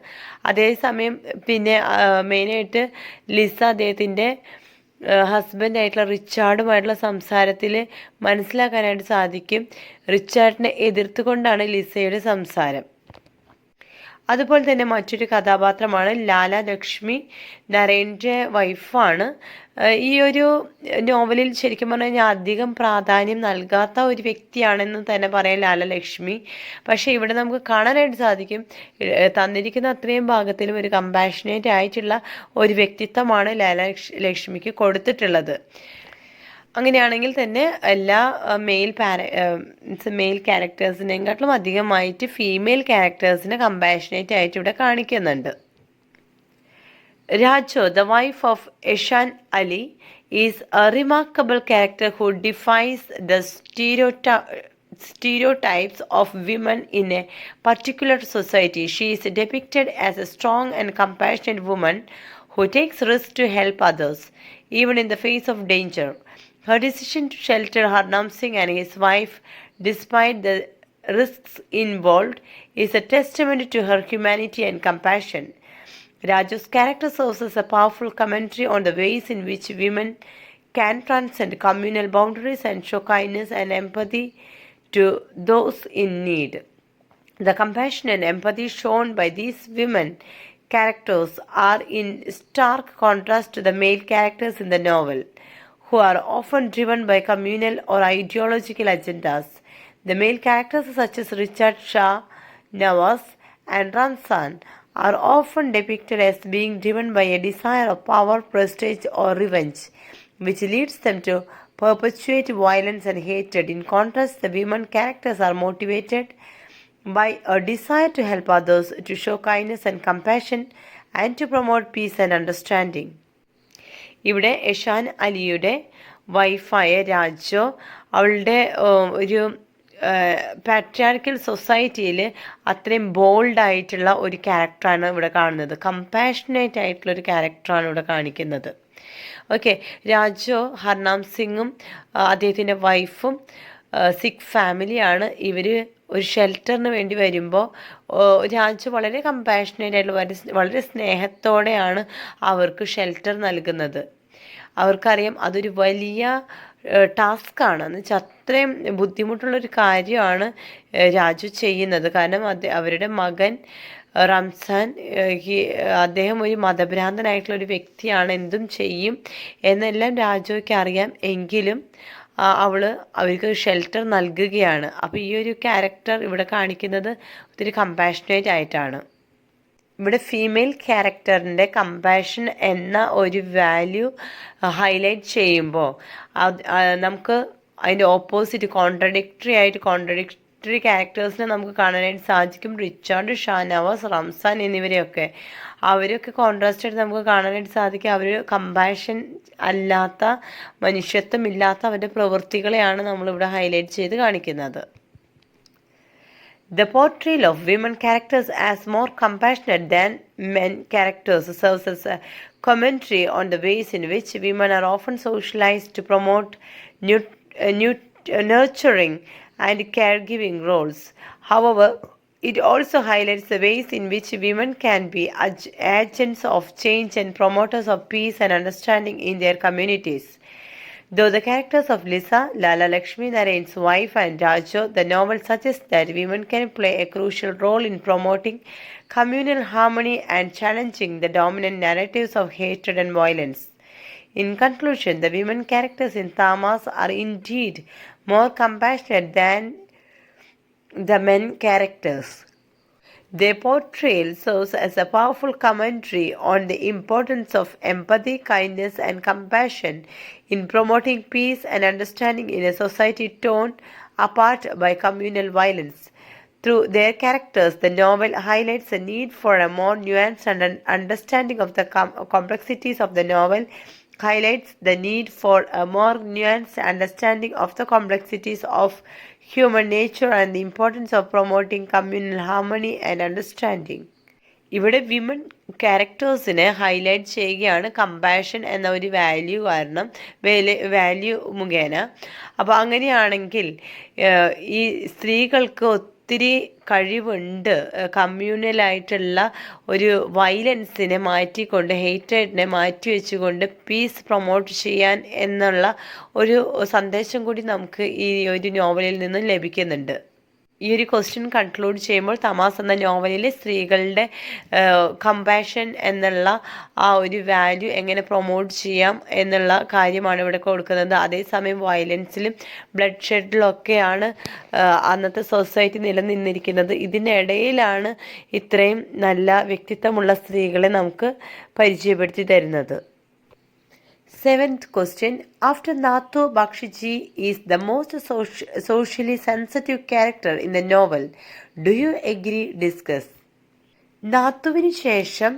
അതേസമയം പിന്നെ മെയിനായിട്ട് ലിസ അദ്ദേഹത്തിൻ്റെ ഹസ്ബൻഡായിട്ടുള്ള റിച്ചാർഡുമായിട്ടുള്ള സംസാരത്തിൽ മനസ്സിലാക്കാനായിട്ട് സാധിക്കും. റിച്ചാർഡിനെ എതിർത്തുകൊണ്ടാണ് ലിസയുടെ സംസാരം. അതുപോലെ തന്നെ മറ്റൊരു കഥാപാത്രമാണ് ലാല ലക്ഷ്മി നരേൻ്റെ വൈഫാണ്. ഈ ഒരു നോവലിൽ ശരിക്കും പറഞ്ഞു കഴിഞ്ഞാൽ അധികം പ്രാധാന്യം നൽകാത്ത ഒരു വ്യക്തിയാണെന്ന് തന്നെ പറയാം ലാല ലക്ഷ്മി. പക്ഷേ ഇവിടെ നമുക്ക് കാണാനായിട്ട് സാധിക്കും തന്നിരിക്കുന്ന അത്രയും ഭാഗത്തിലും ഒരു കമ്പാഷനേറ്റ് ആയിട്ടുള്ള ഒരു വ്യക്തിത്വമാണ് ലാല ലക്ഷ്മിക്ക് കൊടുത്തിട്ടുള്ളത്. അങ്ങനെയാണെങ്കിൽ തന്നെ എല്ലാ മെയിൽ ക്യാരക്ടേഴ്സിനെക്കാട്ടിലും അധികമായിട്ട് ഫീമെയിൽ ക്യാരക്ടേഴ്സിനെ കമ്പാഷനേറ്റ് ആയിട്ട് ഇവിടെ കാണിക്കുന്നുണ്ട്. രാജോ, the wife of Eshan Ali, is a remarkable character who defies the stereotypes of women in a particular society. She is depicted as a strong and compassionate woman who takes risks to help others, even in the face of danger. Her decision to shelter Harnam Singh and his wife, despite the risks involved, is a testament to her humanity and compassion. Raju's character serves as a powerful commentary on the ways in which women can transcend communal boundaries and show kindness and empathy to those in need. The compassion and empathy shown by these women characters are in stark contrast to the male characters in the novel, who are often driven by communal or ideological agendas. The male characters such as Richard, Shah, Nawaz, and Ramzan are often depicted as being driven by a desire of power, prestige, or revenge, which leads them to perpetuate violence and hatred. In contrast, the women characters are motivated by a desire to help others, to show kindness and compassion, and to promote peace and understanding. ഇവിടെ എഷാൻ അലിയുടെ വൈഫായ രാജോ അവളുടെ ഒരു patriarchal സൊസൈറ്റിയിൽ അത്രയും ബോൾഡായിട്ടുള്ള ഒരു ക്യാരക്ടറാണ് ഇവിടെ കാണുന്നത്. കമ്പാഷനേറ്റ് ആയിട്ടുള്ള ഒരു ക്യാരക്ടറാണ് ഇവിടെ കാണിക്കുന്നത്. ഓക്കെ, രാജോ ഹർനാം സിംഗും അദ്ദേഹത്തിൻ്റെ വൈഫും സിഖ് ഫാമിലിയാണ്. ഇവർ ഒരു ഷെൽട്ടറിന് വേണ്ടി വരുമ്പോൾ രാജു വളരെ കമ്പാഷനേറ്റ് ആയിട്ടുള്ള വളരെ സ്നേഹത്തോടെയാണ് അവർക്ക് ഷെൽട്ടർ നൽകുന്നത്. അവർക്കറിയാം അതൊരു വലിയ ടാസ്ക്കാണ്, എന്ന് വെച്ചാൽ അത്രയും ബുദ്ധിമുട്ടുള്ളൊരു കാര്യമാണ് രാജു ചെയ്യുന്നത്. കാരണം അവരുടെ മകൻ റംസാൻ അദ്ദേഹം ഒരു മതഭ്രാന്തനായിട്ടുള്ള ഒരു വ്യക്തിയാണ്, എന്തും ചെയ്യും എന്നെല്ലാം രാജുവിക്ക് അറിയാം. എങ്കിലും അവർക്ക് ഷെൽട്ടർ നൽകുകയാണ്. അപ്പോൾ ഈ ഒരു ക്യാരക്ടർ ഇവിടെ കാണിക്കുന്നത് ഒത്തിരി കമ്പാഷനേറ്റ് ആയിട്ടാണ്. ഇവിടെ ഫീമെയിൽ ക്യാരക്ടറിൻ്റെ കമ്പാഷൻ എന്ന ഒരു വാല്യൂ ഹൈലൈറ്റ് ചെയ്യുമ്പോൾ നമുക്ക് അതിൻ്റെ ഓപ്പോസിറ്റ് കോൺട്രഡിക്ടറി ക്യാരക്ടേഴ്സിനെ നമുക്ക് കാണാനായിട്ട് സാധിക്കും. റിച്ചാർഡ്, ഷാനവാസ്, റംസാൻ എന്നിവരെയൊക്കെ അവരൊക്കെ കോൺട്രാസ്റ്റ് ആയിട്ട് നമുക്ക് കാണാനായിട്ട് സാധിക്കും. അവർ കമ്പാഷൻ അല്ലാത്ത, മനുഷ്യത്വമില്ലാത്ത അവരുടെ പ്രവൃത്തികളെയാണ് നമ്മളിവിടെ ഹൈലൈറ്റ് ചെയ്ത് കാണിക്കുന്നത്. The portrayal of women characters as more compassionate than men characters serves as a commentary on the ways in which women are often socialized to promote nurturing and caregiving roles. However, it also highlights the ways in which women can be agents of change and promoters of peace and understanding in their communities. Though the characters of Lisa, Lala Lakshmi Narayan's wife, and Rajo, the novel suggests that women can play a crucial role in promoting communal harmony and challenging the dominant narratives of hatred and violence. In conclusion, the women characters in Tamas are indeed more compassionate than the men characters. Their portrayal serves as a powerful commentary on the importance of empathy, kindness, and compassion in promoting peace and understanding in a society torn apart by communal violence. Through their characters, the novel highlights the need for a more nuanced understanding of the complexities of the novel, highlights the need for a more nuanced understanding of the complexities of human nature and the importance of promoting communal harmony and understanding. ഇവിടെ women ക്യാരക്ടേഴ്സിനെ highlight ചെയ്യുകയാണ് compassion എന്ന ഒരു value മുഖേന. അപ്പോൾ അങ്ങനെയാണെങ്കിൽ ഈ സ്ത്രീകൾക്ക് ഒത്തിരി കഴിവുണ്ട് കമ്മ്യൂണലായിട്ടുള്ള ഒരു വയലൻസിനെ മാറ്റിക്കൊണ്ട്, ഹേറ്റഡിനെ മാറ്റി വെച്ചുകൊണ്ട് പീസ് പ്രൊമോട്ട് ചെയ്യാൻ എന്നുള്ള ഒരു സന്ദേശം കൂടി നമുക്ക് ഈ ഒരു നോവലിൽ നിന്നും ലഭിക്കുന്നുണ്ട്. ഈ ഒരു ക്വസ്റ്റ്യൻ കൺക്ലൂഡ് ചെയ്യുമ്പോൾ തമാസ് എന്ന നോവലിലെ സ്ത്രീകളുടെ കമ്പാഷൻ എന്നുള്ള ആ ഒരു വാല്യൂ എങ്ങനെ പ്രൊമോട്ട് ചെയ്യാം എന്നുള്ള കാര്യമാണ് ഇവിടെ കൊടുക്കുന്നത്. അതേസമയം വയലൻസിലും ബ്ലഡ് ഷെഡിലൊക്കെയാണ് അന്നത്തെ സൊസൈറ്റി നിലനിന്നിരിക്കുന്നത്. ഇതിനിടയിലാണ് ഇത്രയും നല്ല വ്യക്തിത്വമുള്ള സ്ത്രീകളെ നമുക്ക് പരിചയപ്പെടുത്തി തരുന്നത്. Seventh question. After Nathu, Bakshiji is the most socially sensitive character in the novel. Do you agree? Discuss. നാത്തുവിന് ശേഷം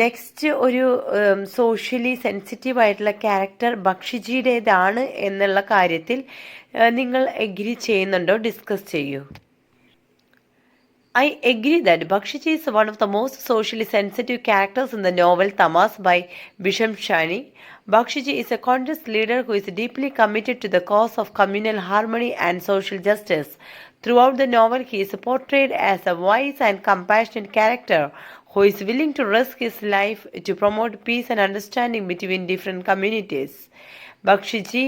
നെക്സ്റ്റ് ഒരു സോഷ്യലി സെൻസിറ്റീവ് ആയിട്ടുള്ള ക്യാരക്ടർ ബക്ഷിജിയുടേതാണ് എന്നുള്ള കാര്യത്തിൽ നിങ്ങൾ എഗ്രി ചെയ്യുന്നുണ്ടോ? ഡിസ്കസ് ചെയ്യൂ. I agree that Bakshiji is one of the most socially sensitive characters in the novel Tamas by Bisham Shani. Bakshiji is a conscious leader who is deeply committed to the cause of communal harmony and social justice. Throughout the novel, he is portrayed as a wise and compassionate character who is willing to risk his life to promote peace and understanding between different communities. Bakshiji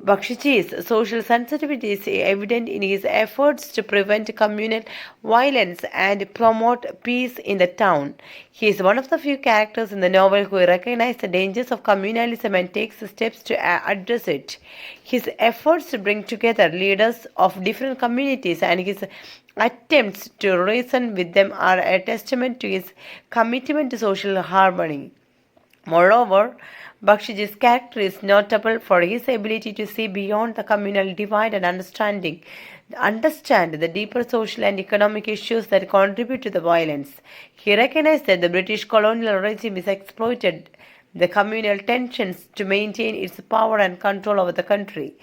Bakshiji's social sensitivity is evident in his efforts to prevent communal violence and promote peace in the town. He is one of the few characters in the novel who recognize the dangers of communalism and takes steps to address it. His efforts to bring together leaders of different communities and his attempts to reason with them are a testament to his commitment to social harmony. Moreover, Bakshiji's character is notable for his ability to see beyond the communal divide and understand the deeper social and economic issues that contribute to the violence. He recognized that the British colonial regime is exploited the communal tensions to maintain its power and control over the country.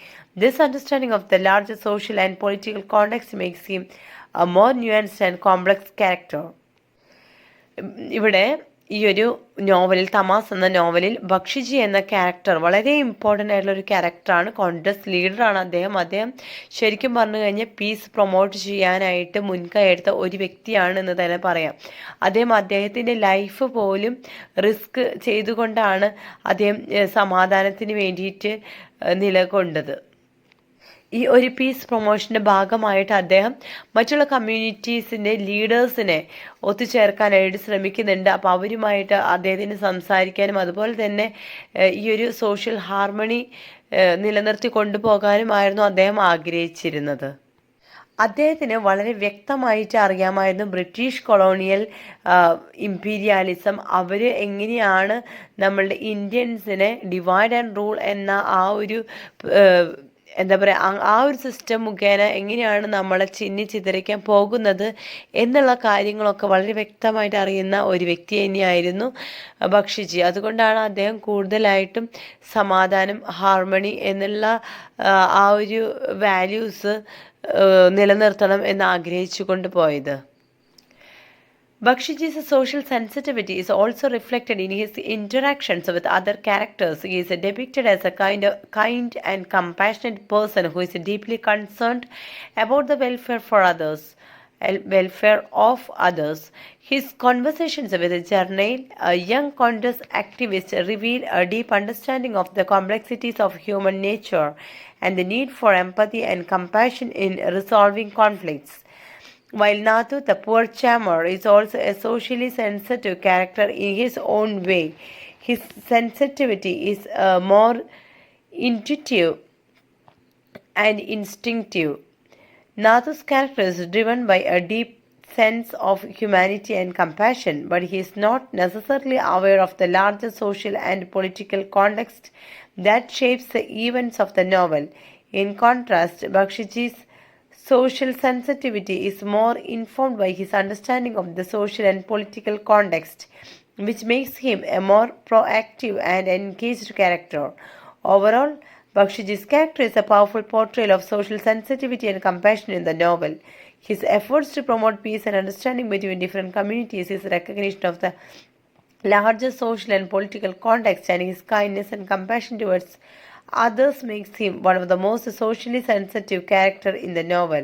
This understanding of the larger social and political context makes him a more nuanced and complex character. ഇവിടെ ഈ ഒരു നോവലിൽ തമാസ് എന്ന നോവലിൽ ബക്ഷിജി എന്ന character വളരെ important ആയിട്ടുള്ള ഒരു ക്യാരക്ടറാണ്. കോൺഗ്രസ് ലീഡറാണ് അദ്ദേഹം ശരിക്കും പറഞ്ഞു കഴിഞ്ഞാൽ പീസ് പ്രൊമോട്ട് ചെയ്യാനായിട്ട് മുൻകൈ എടുത്ത ഒരു വ്യക്തിയാണ് എന്ന് തന്നെ പറയാം. അദ്ദേഹത്തിൻ്റെ ലൈഫ് പോലും റിസ്ക് ചെയ്തുകൊണ്ടാണ് അദ്ദേഹം സമാധാനത്തിന് വേണ്ടിയിട്ട് നിലകൊണ്ടത്. ഈ ഒരു പീസ് പ്രൊമോഷൻ്റെ ഭാഗമായിട്ട് അദ്ദേഹം മറ്റുള്ള കമ്മ്യൂണിറ്റീസിൻ്റെ ലീഡേഴ്സിനെ ഒത്തുചേർക്കാനായിട്ട് ശ്രമിക്കുന്നുണ്ട്. അപ്പോൾ അവരുമായിട്ട് അദ്ദേഹത്തിന് സംസാരിക്കാനും അതുപോലെ തന്നെ ഈ ഒരു സോഷ്യൽ ഹാർമണി നിലനിർത്തി കൊണ്ടുപോകാനുമായിരുന്നു അദ്ദേഹം ആഗ്രഹിച്ചിരുന്നത്. അദ്ദേഹത്തിന് വളരെ വ്യക്തമായിട്ട് അറിയാമായിരുന്നു ബ്രിട്ടീഷ് കൊളോണിയൽ ഇമ്പീരിയാലിസം അവർ എങ്ങനെയാണ് നമ്മളുടെ ഇന്ത്യൻസിനെ ഡിവൈഡ് ആൻഡ് റൂൾ എന്ന ആ ഒരു എന്താ പറയുക ആ ഒരു സിസ്റ്റം മുഖേന എങ്ങനെയാണ് നമ്മളെ ചിതറിക്കാൻ പോകുന്നത് എന്നുള്ള കാര്യങ്ങളൊക്കെ വളരെ വ്യക്തമായിട്ട് അറിയുന്ന ഒരു വ്യക്തി തന്നെയായിരുന്നു ബക്ഷിജി. അതുകൊണ്ടാണ് അദ്ദേഹം കൂടുതലായിട്ടും സമാധാനം, ഹാർമണി എന്നുള്ള ആ ഒരു വാല്യൂസ് നിലനിർത്തണം എന്ന് ആഗ്രഹിച്ചു കൊണ്ടുപോയത്. Bakshiji's social sensitivity is also reflected in his interactions with other characters. He is depicted as a kind and compassionate person who is deeply concerned about the welfare of others. His conversations with Jarnail, a young Congress activist, reveal a deep understanding of the complexities of human nature and the need for empathy and compassion in resolving conflicts. While Nathu, the poor charmer, is also a socially sensitive character in his own way, his sensitivity is more intuitive and instinctive. Nathu's character is driven by a deep sense of humanity and compassion, but he is not necessarily aware of the larger social and political context that shapes the events of the novel. In contrast, Bakshiji's social sensitivity is more informed by his understanding of the social and political context, which makes him a more proactive and engaged character. Overall, Bakshiji's character is a powerful portrayal of social sensitivity and compassion in the novel. His efforts to promote peace and understanding between different communities, his recognition of the larger social and political context, and his kindness and compassion towards others makes him one of the most socially sensitive character in the novel.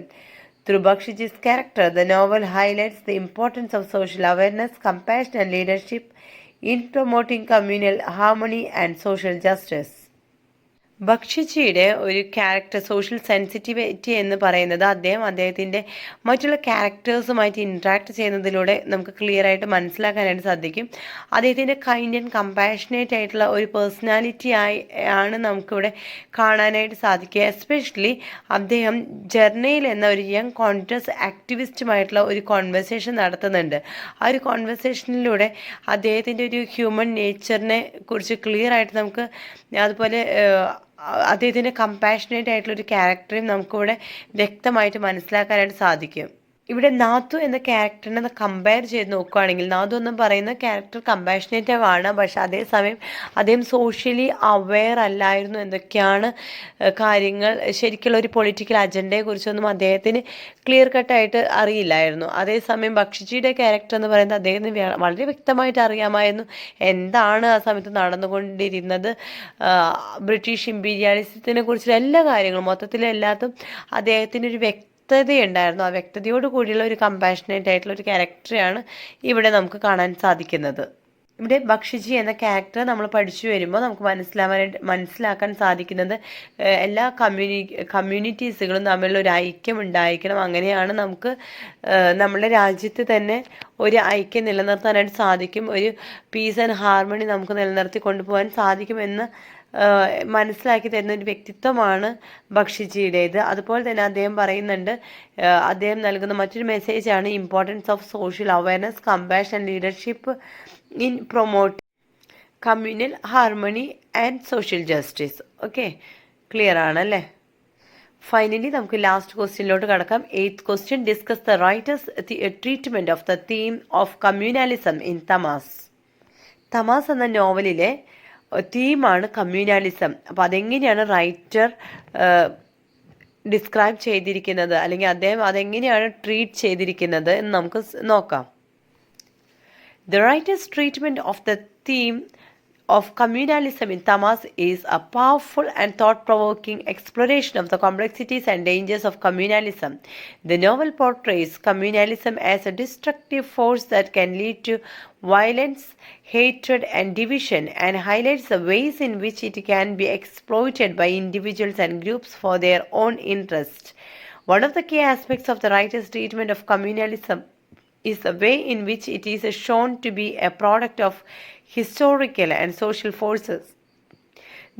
Through Bakshiji's character, the novel highlights the importance of social awareness, compassion and leadership in promoting communal harmony and social justice. ബക്ഷിജിയുടെ ഒരു character social sensitivity എന്ന് പറയുന്നത് അദ്ദേഹത്തിൻ്റെ മറ്റുള്ള ക്യാരക്ടേഴ്സുമായിട്ട് interact ചെയ്യുന്നതിലൂടെ നമുക്ക് clear ആയിട്ട് മനസ്സിലാക്കാനായിട്ട് സാധിക്കും. അദ്ദേഹത്തിൻ്റെ കൈൻഡ് ആൻഡ് കമ്പാഷനേറ്റ് ആയിട്ടുള്ള ഒരു പേഴ്സണാലിറ്റി ആണ് നമുക്കിവിടെ കാണാനായിട്ട് സാധിക്കുക. എസ്പെഷ്യലി അദ്ദേഹം ജർണയിൽ എന്ന ഒരു യങ് കോൺഗ്രസ് ആക്ടിവിസ്റ്റുമായിട്ടുള്ള ഒരു കോൺവെർസേഷൻ നടത്തുന്നുണ്ട്. ആ ഒരു കോൺവെർസേഷനിലൂടെ അദ്ദേഹത്തിൻ്റെ ഒരു ഹ്യൂമൻ നേച്ചറിനെ കുറിച്ച് ക്ലിയർ ആയിട്ട് നമുക്ക് അതുപോലെ അദ്ദേഹത്തിൻ്റെ കമ്പാഷനേറ്റ് ആയിട്ടുള്ളൊരു ക്യാരക്ടറേയും നമുക്കിവിടെ വ്യക്തമായിട്ട് മനസ്സിലാക്കാനായിട്ട് സാധിക്കും. ഇവിടെ നാഥു എന്ന ക്യാരക്ടറിനെ കമ്പയർ ചെയ്ത് നോക്കുകയാണെങ്കിൽ നാഥു എന്ന് പറയുന്ന ക്യാരക്ടർ കമ്പാഷനേറ്റീവ് ആണ്, പക്ഷെ അതേസമയം അദ്ദേഹം സോഷ്യലി അവെയർ അല്ലായിരുന്നു. എന്തൊക്കെയാണ് കാര്യങ്ങൾ, ശരിക്കുള്ള ഒരു പൊളിറ്റിക്കൽ അജണ്ടയെക്കുറിച്ചൊന്നും അദ്ദേഹത്തിന് ക്ലിയർ കട്ടായിട്ട് അറിയില്ലായിരുന്നു. അതേസമയം ബക്ഷിജിയുടെ ക്യാരക്ടർ എന്ന് പറയുന്നത് അദ്ദേഹത്തിന് വളരെ വ്യക്തമായിട്ട് അറിയാമായിരുന്നു എന്താണ് ആ സമയത്ത് നടന്നുകൊണ്ടിരുന്നത്. ബ്രിട്ടീഷ് ഇമ്പീരിയാലിസത്തിനെ കുറിച്ചുള്ള എല്ലാ കാര്യങ്ങളും മൊത്തത്തിലെല്ലാത്തും അദ്ദേഹത്തിനൊരു വ്യക്തതയുണ്ടായിരുന്നു. ആ വ്യക്തതയോട് കൂടിയുള്ള ഒരു കമ്പാഷനേറ്റ് ആയിട്ടുള്ള ഒരു ക്യാരക്ടറാണ് ഇവിടെ നമുക്ക് കാണാൻ സാധിക്കുന്നത്. ഇവിടെ ബക്ഷിജി എന്ന ക്യാരക്ടർ നമ്മൾ പഠിച്ചു വരുമ്പോൾ നമുക്ക് മനസ്സിലാക്കാൻ സാധിക്കുന്നത് എല്ലാ കമ്മ്യൂണിറ്റീസുകളും തമ്മിലുള്ള ഒരു ഐക്യം ഉണ്ടായിരിക്കണം. അങ്ങനെയാണ് നമുക്ക് നമ്മുടെ രാജ്യത്ത് തന്നെ ഒരു ഐക്യം നിലനിർത്താനായിട്ട് സാധിക്കും, ഒരു പീസ് ആൻഡ് ഹാർമണി നമുക്ക് നിലനിർത്തി കൊണ്ടുപോകാൻ സാധിക്കുമെന്ന് മനസ്സിലാക്കി തരുന്ന ഒരു വ്യക്തിത്വമാണ് ബക്ഷിജിയുടേത്. അതുപോലെ തന്നെ അദ്ദേഹം പറയുന്നുണ്ട്, അദ്ദേഹം നൽകുന്ന മറ്റൊരു മെസ്സേജാണ് importance of social awareness, compassion and leadership in promote communal harmony and social justice. Okay, clear ആണല്ലേ? ഫൈനലി നമുക്ക് ലാസ്റ്റ് ക്വസ്റ്റ്യനിലോട്ട് കടക്കാം. 8th question, discuss the writer's treatment of the theme of communalism in Tamas. Tamas എന്ന നോവലിലെ തീമാണ് കമ്മ്യൂണാലിസം. അപ്പോൾ അതെങ്ങനെയാണ് റൈറ്റർ ഡിസ്ക്രൈബ് ചെയ്തിരിക്കുന്നത്, അല്ലെങ്കിൽ അദ്ദേഹം അതെങ്ങനെയാണ് ട്രീറ്റ് ചെയ്തിരിക്കുന്നത് എന്ന് നമുക്ക് നോക്കാം. The writer's treatment of the theme of communalism in Tamas is a powerful and thought-provoking exploration of the complexities and dangers of communalism. The novel portrays communalism as a destructive force that can lead to violence, hatred, and division, and highlights the ways in which it can be exploited by individuals and groups for their own interest. One of the key aspects of the writer's treatment of communalism is the way in which it is shown to be a product of historical and social forces.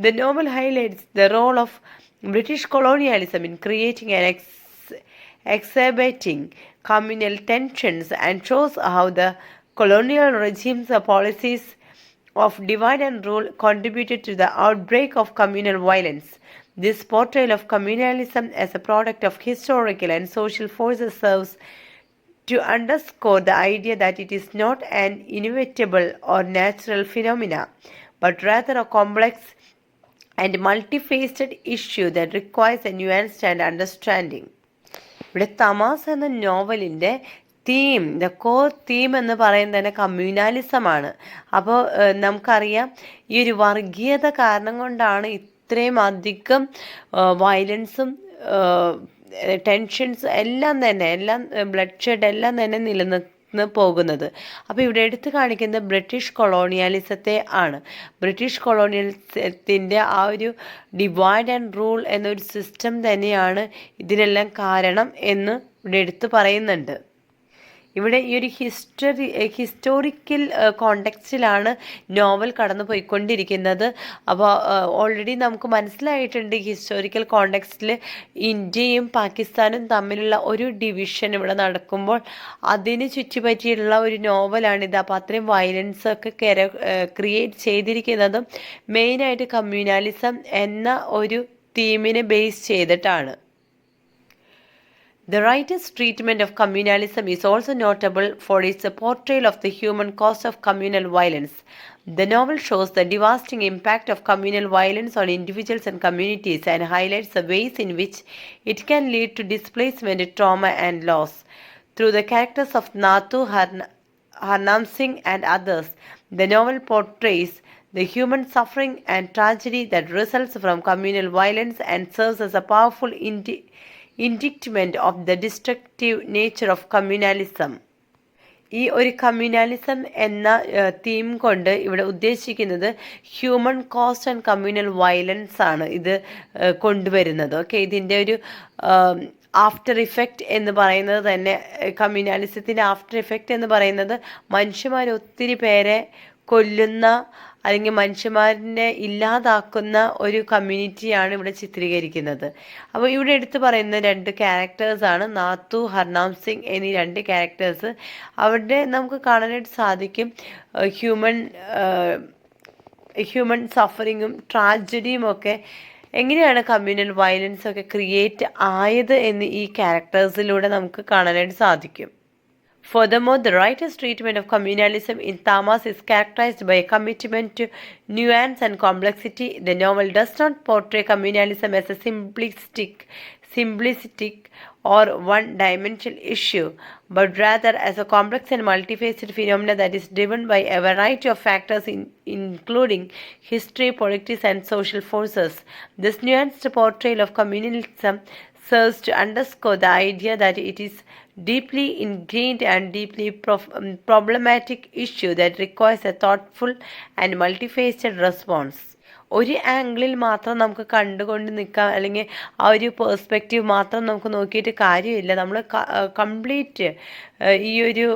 The novel highlights the role of British colonialism in creating and exacerbating communal tensions, and shows how the colonial regime's policies of divide and rule contributed to the outbreak of communal violence. This portrayal of communalism as a product of historical and social forces serves to underscore the idea that it is not an inevitable or natural phenomena, but rather a complex and multifaceted issue that requires a nuanced and understanding. ഇവിടെ തമാസ് എന്ന നോവലിൻ്റെ theme, the core theme എന്ന് പറയുന്നത് തന്നെ കമ്മ്യൂണാലിസമാണ്. അപ്പോൾ നമുക്കറിയാം ഈ ഒരു വർഗീയത കാരണം കൊണ്ടാണ് ഇത്രയും അധികം വയലൻസും ടെൻഷൻസ് എല്ലാം ബ്ലഡ് ഷെഡ് എല്ലാം തന്നെ നിലനിന്ന് പോകുന്നത്. അപ്പോൾ ഇവിടെ എടുത്തു കാണിക്കുന്നത് ബ്രിട്ടീഷ് കൊളോണിയലിസത്തെ ആണ്. ബ്രിട്ടീഷ് കൊളോണിയലിസത്തിൻ്റെ ആ ഒരു ഡിവൈഡ് ആൻഡ് റൂൾ എന്നൊരു സിസ്റ്റം തന്നെയാണ് ഇതിനെല്ലാം കാരണം എന്ന് ഇവിടെ എടുത്തു പറയുന്നുണ്ട്. ഇവിടെ ഈ ഒരു ഹിസ്റ്റോറിക്കൽ കോണ്ടെക്സ്റ്റിലാണ് നോവൽ കടന്നു പോയിക്കൊണ്ടിരിക്കുന്നത്. അപ്പോൾ ഓൾറെഡി നമുക്ക് മനസ്സിലായിട്ടുണ്ട് ഹിസ്റ്റോറിക്കൽ കോണ്ടെക്സ്റ്റിൽ ഇന്ത്യയും പാകിസ്ഥാനും തമ്മിലുള്ള ഒരു ഡിവിഷൻ ഇവിടെ നടക്കുമ്പോൾ അതിന് ചുറ്റിപ്പറ്റിയുള്ള ഒരു നോവലാണിത്. അപ്പോൾ അത്രയും വയലൻസ് ഒക്കെ ക്രിയേറ്റ് ചെയ്തിരിക്കുന്നതും മെയിനായിട്ട് കമ്മ്യൂണാലിസം എന്ന ഒരു തീമിനെ ബേസ് ചെയ്തിട്ടാണ്. The writer's treatment of communalism is also notable for its portrayal of the human cost of communal violence. The novel shows the devastating impact of communal violence on individuals and communities, and highlights the ways in which it can lead to displacement, trauma, and loss. Through the characters of Nathu, Harnam Singh, and others, the novel portrays the human suffering and tragedy that results from communal violence, and serves as a powerful indictment of the destructive nature of communalism. ഈ ഒരു കമ്മ്യൂണാലിസം എന്ന theme കൊണ്ട് ഇവിടെ ഉദ്ദേശിക്കുന്നത് human cost and communal violence ആണ് ഇത് കൊണ്ടുവരുന്നത്. Okay, ഇതിൻ്റെ ഒരു ആഫ്റ്റർ ഇഫക്റ്റ് എന്ന് പറയുന്നത് തന്നെ, കമ്മ്യൂണാലിസത്തിൻ്റെ ആഫ്റ്റർ ഇഫക്റ്റ് എന്ന് പറയുന്നത് മനുഷ്യന്മാർ ഒത്തിരി പേരെ കൊല്ലുന്ന അല്ലെങ്കിൽ മനുഷ്യന്മാരിനെ ഇല്ലാതാക്കുന്ന ഒരു കമ്മ്യൂണിറ്റിയാണ് ഇവിടെ ചിത്രീകരിക്കുന്നത്. അപ്പോൾ ഇവിടെ എടുത്തു പറയുന്ന 2 ക്യാരക്ടേഴ്സാണ് നാത്തു, ഹർനാം സിംഗ് എന്നീ 2 ക്യാരക്ടേഴ്സ്. അവരുടെ നമുക്ക് കാണാനായിട്ട് സാധിക്കും ഹ്യൂമൻ സഫറിങ്ങും ട്രാജഡിയും ഒക്കെ എങ്ങനെയാണ് കമ്മ്യൂണൽ വയലൻസ് ഒക്കെ ക്രിയേറ്റ് ആയത് എന്ന് ഈ ക്യാരക്ടേഴ്സിലൂടെ നമുക്ക് കാണാനായിട്ട് സാധിക്കും. Furthermore, the writer's treatment of communalism in Tamas is characterized by a commitment to nuance and complexity. The novel does not portray communalism as a simplistic or one-dimensional issue, but rather as a complex and multifaceted phenomenon that is driven by a variety of factors including history, politics, and social forces. This nuanced portrayal of communalism serves to underscore the idea that it is deeply ingrained and deeply problematic issue that requires a thoughtful and multifaceted response. ഒരു ആംഗിളിൽ മാത്രം നമുക്ക് കണ്ടുകൊണ്ട് നിൽക്കാം, അല്ലെങ്കിൽ ആ ഒരു perspective മാത്രം നമുക്ക് നോക്കിയിട്ട് കാര്യമില്ല. നമ്മൾ കംപ്ലീറ്റ് ഈ ഒരു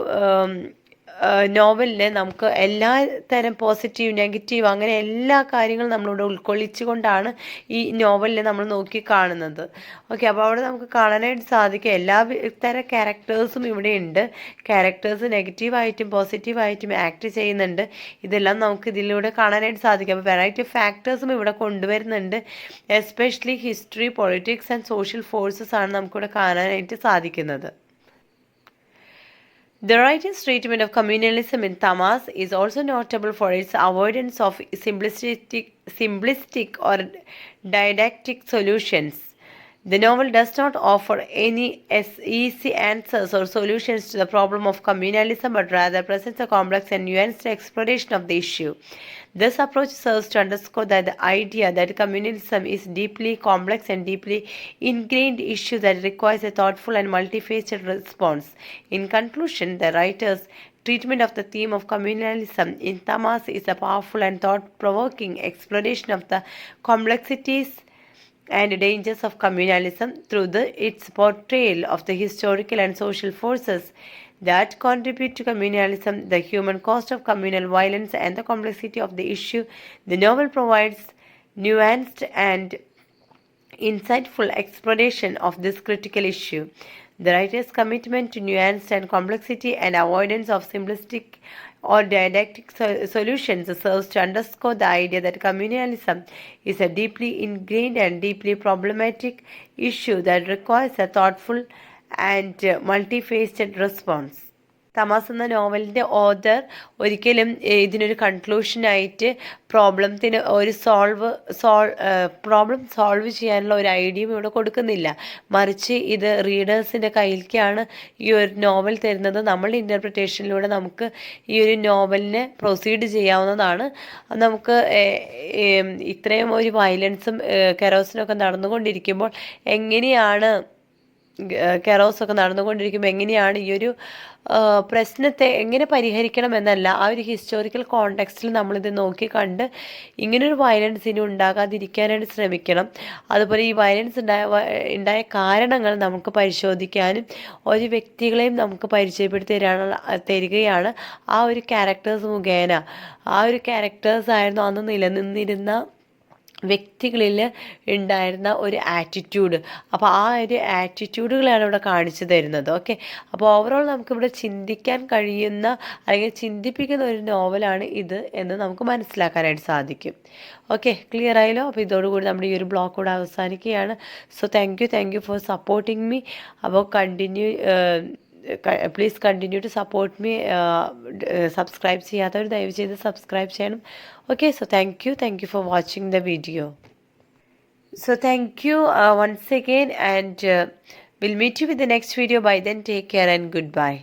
നോവലിനെ നമുക്ക് എല്ലാ തരം പോസിറ്റീവ്, നെഗറ്റീവ്, അങ്ങനെ എല്ലാ കാര്യങ്ങളും നമ്മളിവിടെ ഉൾക്കൊള്ളിച്ചുകൊണ്ടാണ് ഈ നോവലിനെ നമ്മൾ നോക്കി കാണുന്നത്. ഓക്കെ, അപ്പോൾ അവിടെ നമുക്ക് കാണാനായിട്ട് സാധിക്കും എല്ലാ തരം ക്യാരക്ടേഴ്സും ഇവിടെ ഉണ്ട്. ക്യാരക്ടേഴ്സ് നെഗറ്റീവായിട്ടും പോസിറ്റീവായിട്ടും ആക്ട് ചെയ്യുന്നുണ്ട്. ഇതെല്ലാം നമുക്ക് ഇതിലൂടെ കാണാനായിട്ട് സാധിക്കും. അപ്പോൾ വെറൈറ്റി ഓഫ് ഫാക്ടേഴ്സും ഇവിടെ കൊണ്ടുവരുന്നുണ്ട്. Especially history, politics and social forces ആണ് നമുക്കിവിടെ കാണാനായിട്ട് സാധിക്കുന്നത്. The writer's treatment of communalism in Tamas is also notable for its avoidance of simplistic or didactic solutions. The novel does not offer any easy answers or solutions to the problem of communalism, but rather presents a complex and nuanced exploration of the issue. This approach serves to underscore that the idea that communalism is deeply complex and deeply ingrained issue that requires a thoughtful and multifaceted response. In conclusion, the writer's treatment of the theme of communalism in Tamas is a powerful and thought-provoking exploration of the complexities and dangers of communalism through its portrayal of the historical and social forces that contribute to communalism, the human cost of communal violence, and the complexity of the issue. The novel provides nuanced and insightful exploration of this critical issue. The writer's commitment to nuance and complexity and avoidance of simplistic or didactic solutions serves to underscore the idea that communalism is a deeply ingrained and deeply problematic issue that requires a thoughtful and multifaceted response. തമാസ് എന്ന നോവലിൻ്റെ author ഒരിക്കലും ഇതിനൊരു കൺക്ലൂഷനായിട്ട് പ്രോബ്ലത്തിന് ഒരു problem solve ചെയ്യാനുള്ള ഒരു ഐഡിയയും ഇവിടെ കൊടുക്കുന്നില്ല. മറിച്ച് ഇത് റീഡേഴ്സിൻ്റെ കയ്യിലേക്കാണ് ഈ ഒരു നോവൽ തരുന്നത്. നമ്മളുടെ ഇൻ്റർപ്രിറ്റേഷനിലൂടെ നമുക്ക് ഈ ഒരു നോവലിനെ പ്രൊസീഡ് ചെയ്യാവുന്നതാണ്. നമുക്ക് ഇത്രയും ഒരു വയലൻസും കെറോസിനൊക്കെ നടന്നുകൊണ്ടിരിക്കുമ്പോൾ എങ്ങനെയാണ് എങ്ങനെയാണ് ഈ ഒരു പ്രശ്നത്തെ എങ്ങനെ പരിഹരിക്കണം എന്നല്ല, ആ ഒരു ഹിസ്റ്റോറിക്കൽ കോണ്ടെക്സ്റ്റിൽ നമ്മളിത് നോക്കി കണ്ട് ഇങ്ങനൊരു വയലൻസ് ഇനി ഉണ്ടാകാതിരിക്കാനായിട്ട് ശ്രമിക്കണം. അതുപോലെ ഈ വയലൻസ് ഉണ്ടായ കാരണങ്ങൾ നമുക്ക് പരിശോധിക്കാനും ഒരു വ്യക്തികളെയും നമുക്ക് പരിചയപ്പെടുത്തി തരികയാണ് ആ ഒരു ക്യാരക്ടേഴ്സ് മുഖേന. ആ ഒരു ക്യാരക്ടേഴ്സ് ആയിരുന്നു അന്ന് നിലനിന്നിരുന്ന വ്യക്തികളിൽ ഉണ്ടായിരുന്ന ഒരു ആറ്റിറ്റ്യൂഡ്. അപ്പോൾ ആ ഒരു ആറ്റിറ്റ്യൂഡുകളാണ് ഇവിടെ കാണിച്ചു തരുന്നത്. ഓക്കെ, അപ്പോൾ ഓവറോൾ നമുക്കിവിടെ ചിന്തിക്കാൻ കഴിയുന്ന അല്ലെങ്കിൽ ചിന്തിപ്പിക്കുന്ന ഒരു നോവലാണ് ഇത് എന്ന് നമുക്ക് മനസ്സിലാക്കാനായിട്ട് സാധിക്കും. ഓക്കെ, ക്ലിയർ ആയല്ലോ? അപ്പോൾ ഇതോടുകൂടി നമ്മുടെ ഈ ഒരു ബ്ലോഗ് കൂടെ അവസാനിക്കുകയാണ്. So thank you for supporting me. അപ്പോൾ please continue to support me. Subscribe ചെയ്യാത്തവർ ദയവ് ചെയ്ത് സബ്സ്ക്രൈബ് ചെയ്യണം. Okay, so thank you for watching the video. So thank you once again, and we'll meet you with the next video. By then, take care and goodbye.